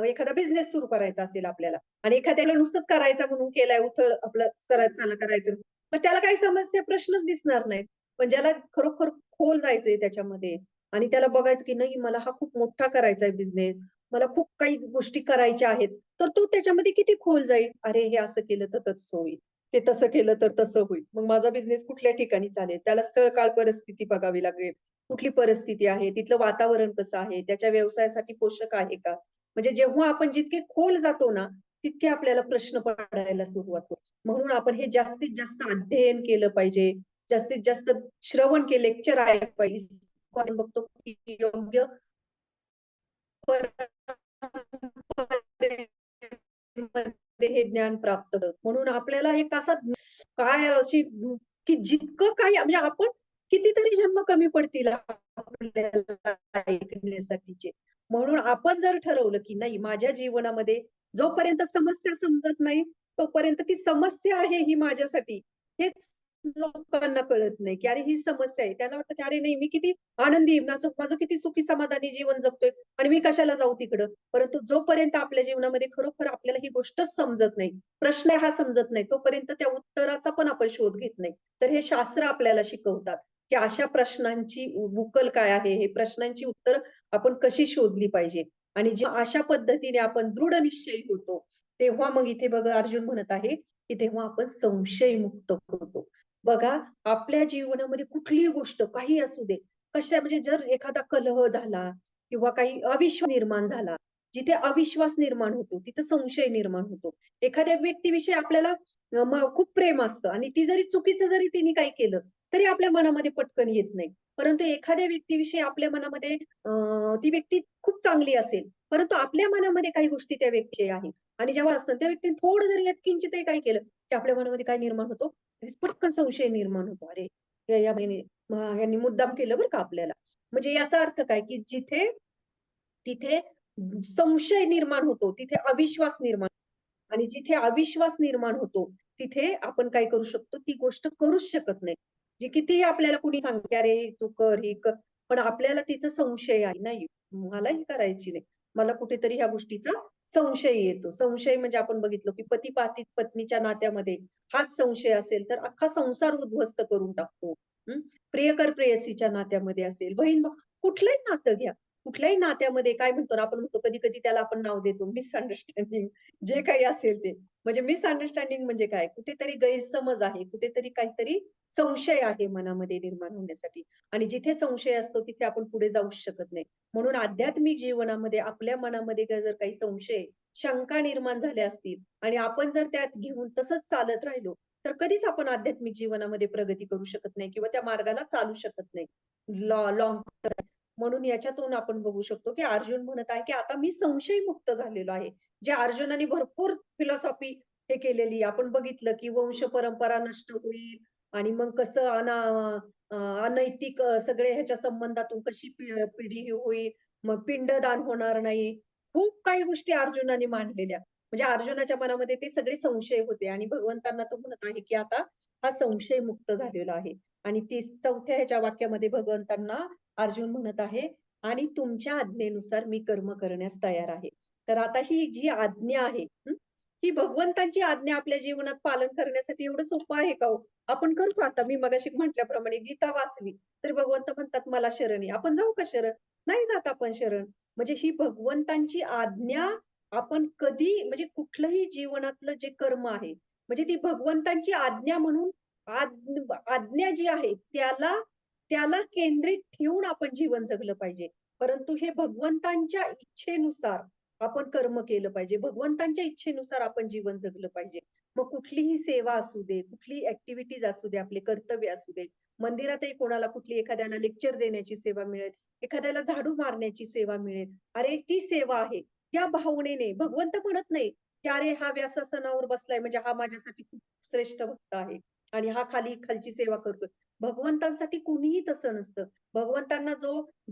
एखादा बिझनेस सुरू करायचा असेल आपल्याला आणि एखाद्याला नुसतंच करायचा म्हणून केलाय, उथळ आपलं चला करायचं. मग त्याला काही समस्या, प्रश्नच दिसणार नाहीत. पण ज्याला खरोखर खोल जायचंय त्याच्यामध्ये आणि त्याला बघायचं, की नाही मला हा खूप मोठा करायचा आहे बिझनेस, मला खूप काही गोष्टी करायच्या आहेत. तर तो त्याच्यामध्ये किती खोल जाईल. अरे, हे असं केलं तर तसं होईल. ते तसं केलं तर तसं होईल. मग माझा बिझनेस कुठल्या ठिकाणी चालेल? त्याला स्थळ काळ परिस्थिती बघावी लागेल. कुठली परिस्थिती आहे? तिथलं वातावरण कसं आहे? त्याच्या व्यवसायासाठी पोषक आहे का? म्हणजे जेव्हा आपण जितके खोल जातो ना, तितके आपल्याला प्रश्न पडायला सुरुवात होते. म्हणून आपण हे जास्तीत जास्त अध्ययन केलं पाहिजे. जास्तीत जास्त श्रवण केले, लेक्चर ऐकलं पाहिजे. आपण बघतो की योग्य परंपरेमध्ये हे ज्ञान प्राप्त होतं. म्हणून आपल्याला एक असा काय अशी की जितकं काही म्हणजे आपण कितीतरी जन्म कमी पडतील आपल्याला ऐकण्यासाठीचे. म्हणून आपण जर ठरवलं की नाही माझ्या जीवनामध्ये जोपर्यंत समस्या समजत नाही, तोपर्यंत ती समस्या आहे ही माझ्यासाठी, हेच लोकांना कळत नाही, की अरे ही समस्या आहे. त्यांना वाटतं की अरे नाही मी किती आनंदी आहे, माझं माझं किती सुखी समाधानी जीवन जगतोय आणि मी कशाला जाऊ तिकडं. परंतु जोपर्यंत आपल्या जीवनामध्ये खरोखर आपल्याला ही गोष्टच समजत नाही, प्रश्न हा समजत नाही, तोपर्यंत त्या उत्तराचा पण आपण शोध घेत नाही. तर हे शास्त्र आपल्याला शिकवतात, की अशा प्रश्नांची उकल काय आहे, हे प्रश्नांची उत्तर आपण कशी शोधली पाहिजे. आणि जेव्हा अशा पद्धतीने आपण दृढ निश्चयी होतो, तेव्हा मग इथे बघा अर्जुन म्हणत आहे, की तेव्हा आपण संशयमुक्त होतो. बघा, आपल्या जीवनामध्ये कुठलीही गोष्ट काही असू दे, कशा म्हणजे जर एखादा कलह झाला किंवा काही अविश्वास निर्माण झाला, जिथे अविश्वास निर्माण होतो, तिथं संशय निर्माण होतो. एखाद्या व्यक्तीविषयी आपल्याला खूप प्रेम असतं आणि ती जरी चुकीचं जरी तिने काही केलं, तरी आपल्या मनामध्ये पटकन येत नाही. परंतु एखाद्या व्यक्तीविषयी आपल्या मनामध्ये ती व्यक्ती खूप चांगली असेल, परंतु आपल्या मनामध्ये काही गोष्टी त्या व्यक्तीविषयी आहेत आणि जेव्हा असतं त्या व्यक्तीने थोडं जरी यत्किंचितही काही केलं, की आपल्या मनामध्ये काय निर्माण होतो? लगेच पटकन संशय निर्माण होतो. अरे, या बाईने ह्यांनी मुद्दाम केलं बरं का आपल्याला. म्हणजे याचा अर्थ काय, की जिथे तिथे संशय निर्माण होतो, तिथे अविश्वास निर्माण आणि जिथे अविश्वास निर्माण होतो, तिथे आपण काय करू शकतो, ती गोष्ट करूच शकत नाही. जे कितीही आपल्याला कुणी सांगते, "अरे, तू कर, हे कर." पण आपल्याला तिथं संशय आहे, "नाही, मला ही करायची नाही." मला कुठेतरी ह्या गोष्टीचा संशय येतो. संशय म्हणजे आपण बघितलं, की पती पत्नीच्या नात्यामध्ये हाच संशय असेल, तर अख्खा संसार उद्ध्वस्त करून टाकतो. हं. प्रियकर प्रेयसीच्या नात्यामध्ये असेल, बहीण-भाऊ कुठलंही नातं घ्या. कुठल्याही नात्यामध्ये काय म्हणतो ना, आपण म्हणतो कधी-कधी त्याला आपण नाव देतो मिसअंडरस्टँडिंग जे काही असेल ते. म्हणजे मिसअंडरस्टँडिंग म्हणजे काय? कुठेतरी गैरसमज आहे, कुठेतरी काहीतरी संशय आहे मनामध्ये निर्माण होण्यासाठी आणि जिथे संशय असतो तिथे आपण पुढे जाऊच शकत नाही. म्हणून आध्यात्मिक जीवनामध्ये आपल्या मनामध्ये जर काही संशय, शंका निर्माण झाल्या असतील आणि आपण जर त्यात घेऊन तसंच चालत राहिलो, तर कधीच आपण आध्यात्मिक जीवनामध्ये प्रगती करू शकत नाही किंवा त्या मार्गाला चालू शकत नाही. म्हणून याच्यातून आपण बघू शकतो, की अर्जुन म्हणत आहे, की आता मी संशयमुक्त झालेलो आहे. जे अर्जुनाने भरपूर फिलॉसॉफी हे केलेली आपण बघितलं, की वंश परंपरा नष्ट होईल आणि मग कसं अनैतिक सगळे ह्याच्या संबंधातून कशी पिढी ही होईल, मग पिंडदान होणार नाही. खूप काही गोष्टी अर्जुनाने मांडलेल्या. म्हणजे अर्जुनाच्या मनामध्ये ते सगळे संशय होते आणि भगवंतांना तो म्हणत आहे, की आता हा संशय मुक्त झालेला आहे. आणि 4थ्या ह्याच्या वाक्यामध्ये भगवंतांना अर्जुन म्हणत आहे आणि तुमच्या आज्ञेनुसार मी कर्म करण्यास तयार आहे. तर आता ही जी आज्ञा आहे, ही भगवंतांची आज्ञा आपल्या जीवनात पालन करण्यासाठी एवढं सोपं आहे का हो? आपण करतो आता मी मगाशी म्हटल्याप्रमाणे गीता वाचली, तर भगवंत म्हणतात मला शरण ये. आपण जाऊ का शरण? नाही जात आपण शरण. म्हणजे ही भगवंतांची आज्ञा आपण कधी म्हणजे कुठलंही जीवनातलं जे कर्म आहे, म्हणजे ती भगवंतांची आज्ञा म्हणून आज्ञा जी आहे त्याला त्याला केंद्रित ठेवून आपण जीवन जगलं पाहिजे. परंतु हे भगवंतांच्या इच्छेनुसार आपण कर्म केलं पाहिजे. भगवंतांच्या इच्छेनुसार आपण जीवन जगलं पाहिजे. मग कुठलीही सेवा असू दे, कुठलीही ॲक्टिव्हिटीज असू दे, आपले कर्तव्य असू दे. मंदिरातही कोणाला कुठली एखाद्याला लेक्चर देण्याची सेवा मिळेल, एखाद्याला झाडू मारण्याची सेवा मिळेल. अरे ती सेवा आहे. या भावनेने भगवंत म्हणत नाही, की "अरे हा व्यासासनावर बसलाय म्हणजे हा माझ्यासाठी खूप श्रेष्ठ भक्त आहे आणि हा खालची सेवा करतोय." भगवंतांसाठी कुणीही तसं नसतं. भगवंतांना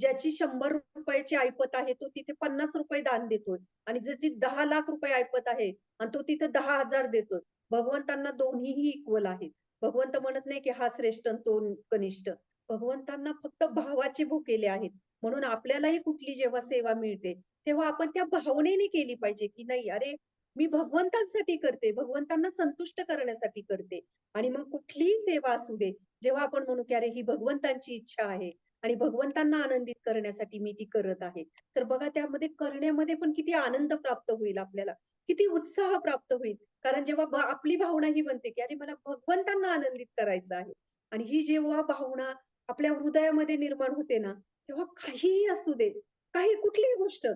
ज्याची ₹100 ची ऐपत आहे, तो तिथे ₹50 दान देतोय आणि ज्याची 10,00,000 रुपये ऐपत आहे आणि तो तिथे 10,000 देतोय. भगवंतांना दोन्हीही इक्वल आहेत. भगवंत म्हणत नाही, की हा श्रेष्ठ आणि तो कनिष्ठ. भगवंतांना फक्त भावाचे भुकेले आहेत. म्हणून आपल्यालाही कुठली जेव्हा सेवा मिळते, तेव्हा आपण त्या भावनेने केली पाहिजे, की नाही अरे, मी भगवंतांसाठी करते, भगवंतांना संतुष्ट करण्यासाठी करते आणि मग कुठलीही सेवा असू दे, जेव्हा आपण म्हणू की अरे ही भगवंतांची इच्छा आहे आणि भगवंतांना आनंदित करण्यासाठी मी ती करत आहे. तर बघा त्यामध्ये करण्यामध्ये पण किती आनंद प्राप्त होईल आपल्याला, किती उत्साह प्राप्त होईल. कारण जेव्हा आपली भावना ही बनते की अरे मला भगवंतांना आनंदित करायचं आहे आणि ही जेव्हा भावना आपल्या हृदयामध्ये निर्माण होते ना, तेव्हा काहीही असू दे, काही कुठलीही गोष्ट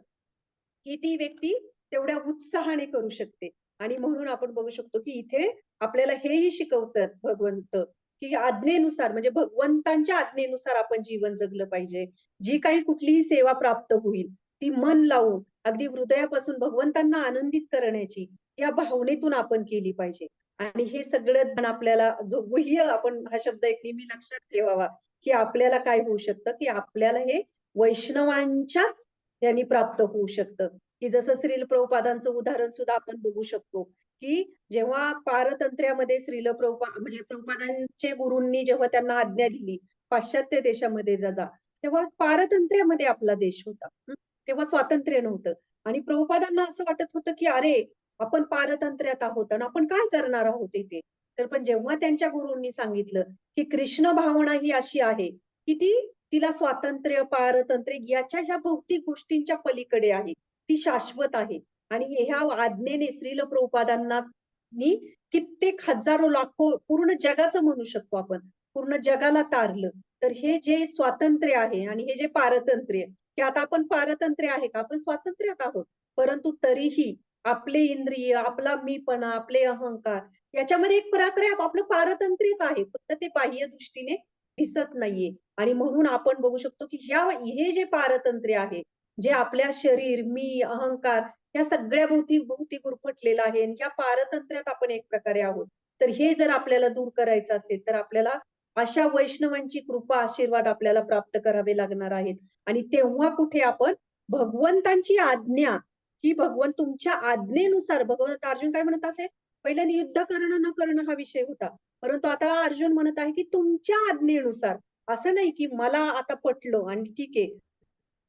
की ती व्यक्ती तेवढ्या उत्साहाने करू शकते. आणि म्हणून आपण बघू शकतो, की इथे आपल्याला हेही शिकवतात भगवंत, की आज्ञेनुसार म्हणजे भगवंतांच्या आज्ञेनुसार आपण जीवन जगलं पाहिजे. जी काही कुठलीही सेवा प्राप्त होईल, ती मन लावून अगदी हृदयापासून भगवंतांना आनंदित करण्याची या भावनेतून आपण केली पाहिजे. आणि हे सगळं ज्ञान आपल्याला जो गुह्य आपण हा शब्द एक नेहमी लक्षात ठेवावा, की आपल्याला काय होऊ शकतं, की आपल्याला हे वैष्णवांच्याच यांनी प्राप्त होऊ शकतं. की जसं श्रील प्रभुपादांचं उदाहरण सुद्धा आपण बघू शकतो, की जेव्हा पारतंत्र्यामध्ये म्हणजे प्रभुपादांचे गुरूंनी जेव्हा त्यांना आज्ञा दिली, पाश्चात्य देशामध्ये जा. तेव्हा पारतंत्र्यामध्ये आपला देश होता. तेव्हा स्वातंत्र्य नव्हतं आणि प्रभुपादांना असं वाटत होतं, की अरे, आपण पारतंत्र्यात आहोत आणि आपण काय करणार आहोत इथे? तर पण जेव्हा त्यांच्या गुरूंनी सांगितलं, की कृष्ण भावना ही अशी आहे, की तिला स्वातंत्र्य, पारतंत्र्य याच्या ह्या भौतिक गोष्टींच्या पलीकडे आहे. ती शाश्वत आहे आणि ह्या आज्ञेने श्रील प्रभुपादांना नी कित्येक हजारो लाखो पूर्ण जगाचं म्हणू शकतो आपण. पूर्ण जगाला तारलं. तर हे जे स्वातंत्र्य आहे आणि हे जे पारतंत्र्य, की आता आपण पारतंत्र्य आहे का? आपण स्वातंत्र्यात आहोत. परंतु तरीही आपले इंद्रिय, आपला मीपणा, आपले अहंकार याच्यामध्ये एक प्रकारे आपलं पारतंत्र्यच आहे. फक्त ते बाह्य दृष्टीने दिसत नाहीये. आणि म्हणून आपण बघू शकतो, की हे जे पारतंत्र्य आहे, जे आपल्या शरीर, मी, अहंकार या सगळ्या भोवती भोवती गुरफटलेलं आहे आणि या पारतंत्र्यात आपण एक प्रकारे आहोत. तर हे जर आपल्याला दूर करायचं असेल, तर आपल्याला अशा वैष्णवांची कृपा, आशीर्वाद आपल्याला प्राप्त करावे लागणार आहेत. आणि तेव्हा कुठे आपण भगवंतांची आज्ञा, ही भगवंत तुमच्या आज्ञेनुसार भगवंत अर्जुन काय म्हणत असेल? पहिल्यांदा युद्ध करणं न करणं हा विषय होता. परंतु आता अर्जुन म्हणत आहे, की तुमच्या आज्ञेनुसार. असं नाही, की मला आता पटलं आणि ठीक आहे.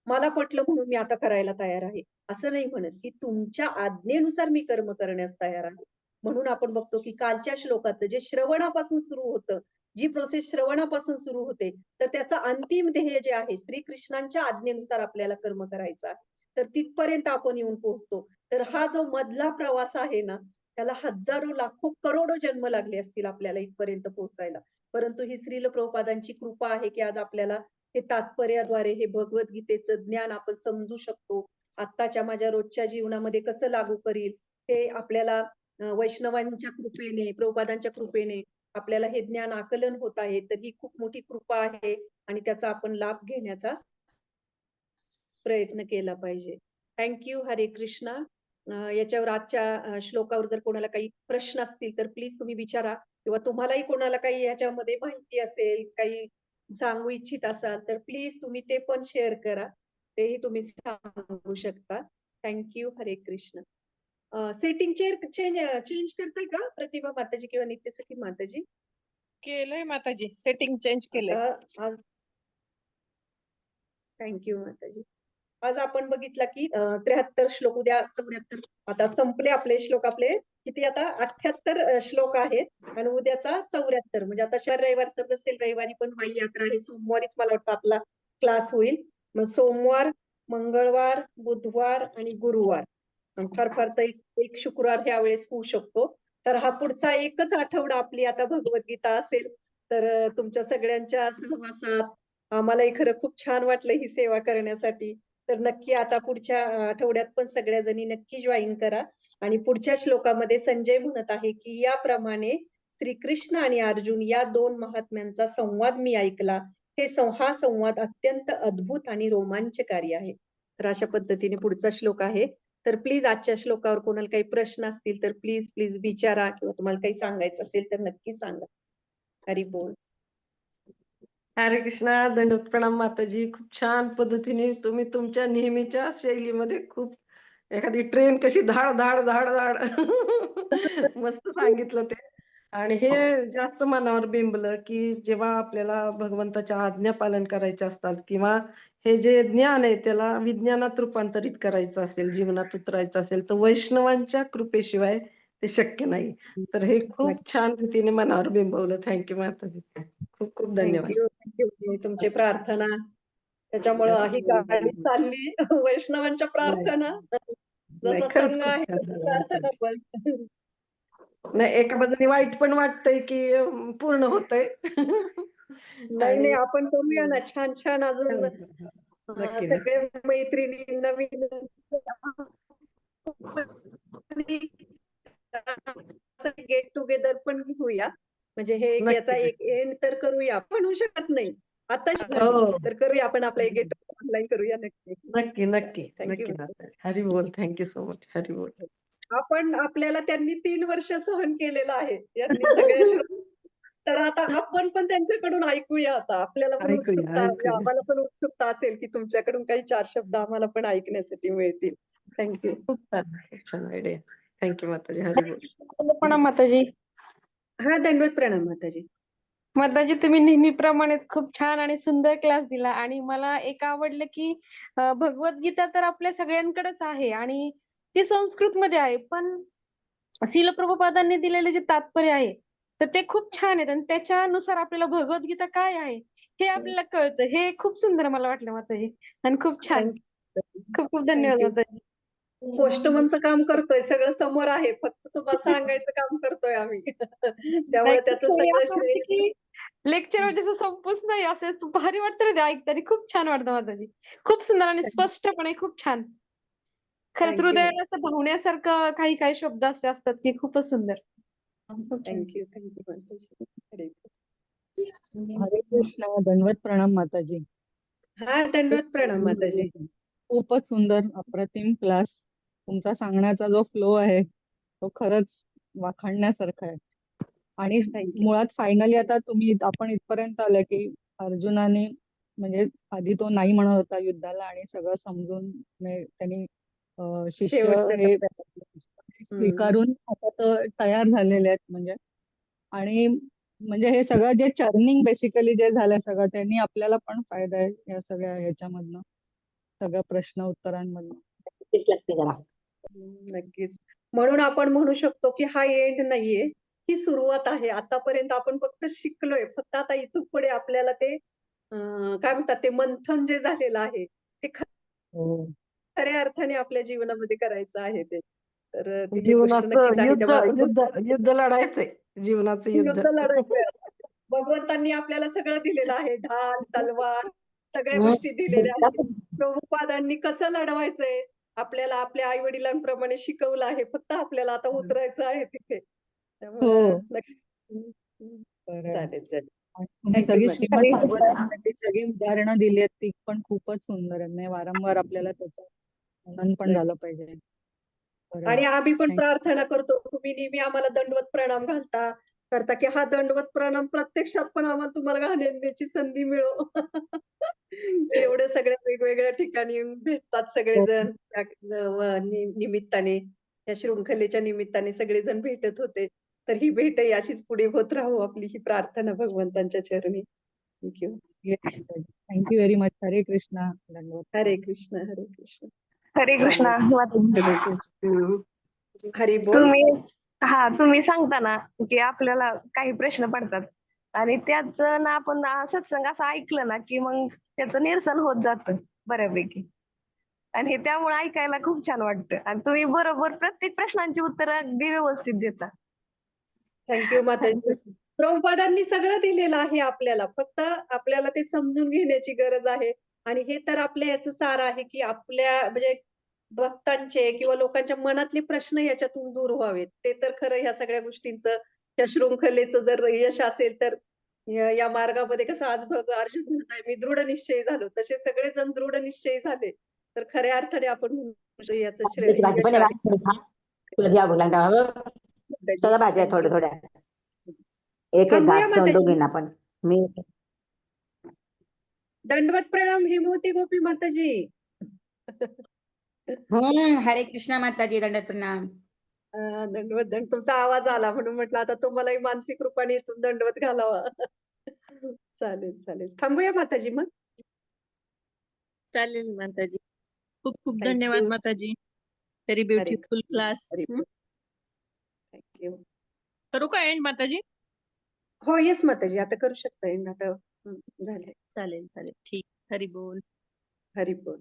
मला पटलं म्हणून मी आता करायला तयार आहे. असं नाही म्हणत, की तुमच्या आज्ञेनुसार मी कर्म करण्यास तयार आहे. म्हणून आपण बघतो, की कालच्या श्लोकाचं जे श्रवणापासून सुरू होतं, जी प्रोसेस श्रवणापासून सुरू होते, तर त्याचं अंतिम ध्येय जे आहे श्रीकृष्णांच्या आज्ञेनुसार आपल्याला कर्म करायचं आहे. तर तिथपर्यंत आपण येऊन पोहोचतो. तर हा जो मधला प्रवास आहे ना, त्याला हजारो, लाखो, करोडो जन्म लागले असतील आपल्याला इथपर्यंत पोहोचायला. परंतु ही श्रील प्रभुपादांची कृपा आहे, की आज आपल्याला हे तात्पर्याद्वारे हे भगवद्गीतेचं ज्ञान आपण समजू शकतो. आत्ताच्या माझ्या रोजच्या जीवनामध्ये कसं लागू करील, हे आपल्याला वैष्णवांच्या कृपेने, प्रभुपादांच्या कृपेने आपल्याला हे ज्ञान आकलन होत आहे. तर ही खूप मोठी कृपा आहे आणि त्याचा आपण लाभ घेण्याचा प्रयत्न केला पाहिजे. Thank you. हरे कृष्णा. याच्यावर आजच्या श्लोकावर जर कोणाला काही प्रश्न असतील तर प्लीज तुम्ही विचारा किंवा तुम्हालाही कोणाला काही याच्यामध्ये माहिती असेल, काही सांगू इच्छित असाल तर प्लीज तुम्ही ते पण शेअर करा. तेही तुम्ही सांगू शकता. Thank you. हरे कृष्ण. सेटिंग चेंज करताय का प्रतिभा माताजी किंवा नित्यसखी माताजी? केलंय माताजी, सेटिंग चेंज केलंय. आता आज थँक्यू माताजी. आज आपण बघितला की 73 श्लोक, उद्या 74. आता संपले आपले श्लोक. आपले किती आता 78 श्लोक आहेत आणि उद्याचा 74. म्हणजे आता शनिवार रविवार तर नसेल, रविवारी पण माई यात्रा आहे. सोमवारीच मला वाटतं आपला क्लास होईल. मग सोमवार, मंगळवार, बुधवार आणि गुरुवार, फार फार तर एक शुक्रवार ह्या वेळेस होऊ शकतो. तर हा पुढचा एकच आठवडा आपली आता भगवद्गीता असेल. तर तुमच्या सगळ्यांच्या सहवासात आम्हालाही खरं खूप छान वाटलं ही सेवा करण्यासाठी. तर नक्की आता पुढच्या आठवड्यात पण सगळ्या जणी नक्की जॉईन करा. आणि पुढच्या श्लोकामध्ये संजय म्हणत आहे, की याप्रमाणे श्रीकृष्ण आणि अर्जुन या दोन महात्म्यांचा संवाद मी ऐकला. हा संवाद अत्यंत अद्भुत आणि रोमांचकारी आहे. तर अशा पद्धतीने पुढचा श्लोक आहे. तर प्लीज आजच्या श्लोकावर कोणाला काही प्रश्न असतील तर प्लीज प्लीज विचारा किंवा तुम्हाला काही सांगायचं असेल तर नक्की सांगा. हरी बोल. हरे कृष्णा. दंडवत प्रणाम माताजी. खूप छान पद्धतीने तुम्ही तुमच्या नेहमीच्या शैलीमध्ये खूप एखादी ट्रेन कशी धाड धाड धाड धाड मस्त सांगितलं ते. आणि हे जास्त मनावर बिंबलं की जेव्हा आपल्याला भगवंताच्या आज्ञा पालन करायच्या असतात किंवा हे जे ज्ञान आहे त्याला विज्ञानात रूपांतरित करायचं असेल, जीवनात उतरायचं असेल, तर वैष्णवांच्या कृपेशिवाय ते शक्य नाही. तर हे खूप छान रीतीने मनावर बिंबवलं. थँक्यू माताजी. खूप खूप धन्यवाद. थँक्यू. तुमची प्रार्थना त्याच्यामुळं ही गाडी चालली. वैष्णवांच्या प्रार्थना, जसा खरंच संघ खूप आहे छान तसं झालं प्रार्थना माताजी. पण. नाही, एका बाजूने वाईट पण वाटतंय की पूर्ण होतंय. नाही नाही, आणि आपण करूया ना छान छान अजून नक्की सगळे नक्की. मैत्रिणी नवीन गेट टुगेदर पण होऊया. म्हणजे हे एक याचा नक्की एक एंड तर करूया, पण होऊ शकत नाही आता हो तर करूया आपण आपला एक गेट ऑनलाईन करूया नक्की. नक्की नक्की थँक्यू. नक्की माताजी. हरी बोल. Thank you so much. हरी बोल. आपण आपल्याला त्यांनी 3 वर्ष सहन केलेलं आहे. यांनी सगळ्या श्लोक. तर आता आपण पण त्यांच्याकडून ऐकूया आता. आपल्याला पण ऐकूया ऐकूया. आम्हाला पण उत्सुकता असेल, की तुमच्याकडून काही 4 शब्द आम्हाला पण ऐकण्यासाठी मिळतील. थँक्यू. खूप छान आयडिया. थँक्यू माताजी. हरी बोल. प्रणाम माताजी. हा, दंडवत प्रणाम माताजी. माताजी, तुम्ही नेहमीप्रमाणे खूप छान आणि सुंदर क्लास दिला आणि मला एक आवडलं की भगवद्गीता तर आपल्या सगळ्यांकडेच आहे आणि ती संस्कृत मध्ये आहे, पण श्रील प्रभुपादांनी दिलेले जे तात्पर्य आहे तर ते खूप छान आहेत आणि त्याच्यानुसार आपल्याला भगवद्गीता काय आहे हे आपल्याला कळतं. हे खूप सुंदर मला वाटलं माताजी आणि खूप छान. खूप खूप धन्यवाद थँक्यू. माताजी. पोस्टमनचं काम करतोय, सगळं समोर आहे, फक्त तुम्हाला सांगायचं काम करतोय आम्ही. त्यामुळे त्याचं सगळं श्रेय लेक्चर म्हणजे असं संपूच नाही, असं भारी वाटतं ना ते ऐकताना. खूप छान वाटतं माताजी. खूप सुंदर आणि स्पष्टपणे खूप छान. खरंच थँक्यू हृदयाला असं भावण्यासारखं काही काही शब्द असे असतात की खूपच सुंदर. खूप छान. थँक्यू माताजी. हरे हरे कृष्ण, दंडवत प्रणाम माताजी. हा, दंडवत प्रणाम माताजी. खूपच सुंदर, अप्रतिम क्लास. तुमचा सांगण्याचा जो फ्लो आहे तो खरंच वाखाणण्यासारखा आहे. आणि थँक्यू. मुळात फायनली आता आपण इथपर्यंत आलं की अर्जुनाने म्हणजे आधी तो नाही म्हणत होता युद्धाला आणि सगळं समजून त्यांनी शिष्य शेवटच्या हे टप्प्यात. स्वीकारून आता तो तयार झालेले आहेत म्हणजे. आणि म्हणजे हे सगळं जे चर्निंग बेसिकली जे झालंय सगळं त्यांनी आपल्याला पण फायदा आहे या सगळ्या ह्याच्यामधनं, सगळ्या प्रश्न उत्तरांमधनं. नक्कीच. म्हणून आपण म्हणू शकतो की हा एंड नाहीये, ही सुरुवात आहे. आतापर्यंत आपण फक्त शिकलोय. फक्त आता इथून पुढे आपल्याला ते काय म्हणतात, ते मंथन जे झालेलं आहे ते हो. खऱ्या अर्थाने आपल्या जीवनामध्ये करायचं आहे ते. तर ती गोष्ट जीवनाचं नक्कीच आहे. युद्ध तेव्हा आपण युद्ध युद्ध लढायचंय, जीवनाचं युद्ध. युद्ध लढायचंय. भगवंतांनी आपल्याला सगळं दिलेलं आहे. ढाल, तलवार सगळ्या हम्म. गोष्टी दिलेल्या आहेत. प्रभुपादांनी कसं लढवायचंय आपल्याला आपल्या आई वडिलांप्रमाणे शिकवलं आहे. फक्त आपल्याला आता उतरायचं आहे तिथे. त्यामुळे हो. चालेल चालेल. आणि तुम्ही Thank you, सगळी ma'am. श्रीमद भागवतामधली सगळी उदाहरणं दिली आहेत ती पण खूपच सुंदर आहेत. म्हणजे वारंवार आपल्याला त्याचं मनन पण झालं पाहिजे. खरंय. आणि आम्ही पण Thank प्रार्थना करतो, तुम्ही नेहमी आम्हाला दंडवत प्रणाम करता की हा दंडवत प्रणाम प्रत्यक्षात पण आम्हाला तुम्हाला घालण्याची संधी मिळो. एवढे सगळ्या वेगवेगळ्या ठिकाणी येऊन भेटतात सगळेजण त्या निमित्ताने, त्या शृंखलेच्या निमित्ताने सगळेजण भेटत होते. तर ही भेटही अशीच पुढे होत राहू, आपली ही प्रार्थना भगवंतांच्या चरणी. थँक्यू. Thank you very much. हरे कृष्णा. धन्यवाद. हरे कृष्ण, हरे कृष्ण. हरे कृष्णा. हरी बोल. तुम्ही सांगता ना की आपल्याला काही प्रश्न पडतात आणि त्याच ना आपण सत्संग असं ऐकलं ना की मग त्याचं निरसन होत जातं बऱ्यापैकी. आणि हे त्यामुळे ऐकायला खूप छान वाटतं आणि तुम्ही बरोबर प्रत्येक प्रश्नांची उत्तर अगदी व्यवस्थित देता. थँक्यू माताजी. प्रभुपादांनी सगळं दिलेलं आहे आपल्याला. फक्त आपल्याला ते समजून घेण्याची गरज आहे. आणि हे तर आपल्या याचं सार आहे की आपल्या म्हणजे भक्तांचे किंवा लोकांच्या मनातले प्रश्न याच्यातून दूर व्हावेत. ते तर खरं ह्या सगळ्या गोष्टींचं, या शृंखलेचं जर यश असेल तर या मार्गामध्ये कसं आज अर्जुन म्हणत आहे, मी दृढ निश्चयी झालो. तसे सगळेजण दृढ निश्चयी झाले. तर खऱ्या अर्थाने आपण म्हणू शकतो याचं यश आहे. तुला घ्या बोलायला सगळ्या भाज्या Thank थोड्या you. थोड्या एक एक थांबूया घास माताजी. दोघींना पण. मी दंडवत प्रणाम हेमवती गोपी माताजी. हरे कृष्णा माताजी, दंडवत प्रणाम. दंडवत तुमचा आवाज आला म्हणून म्हटलं आता तुम्हालाही मानसिक रूपाने इथून दंडवत घालावा. चालेल. थांबूया माताजी मग. चालेल माताजी. खूप खूप Thank धन्यवाद you. माताजी. Very beautiful class. थँक्यू. करू का एंड माताजी? हो, येस माताजी, आता करू शकता. आता झाले. चालेल. ठीक. हरी बोल. हरी बोल.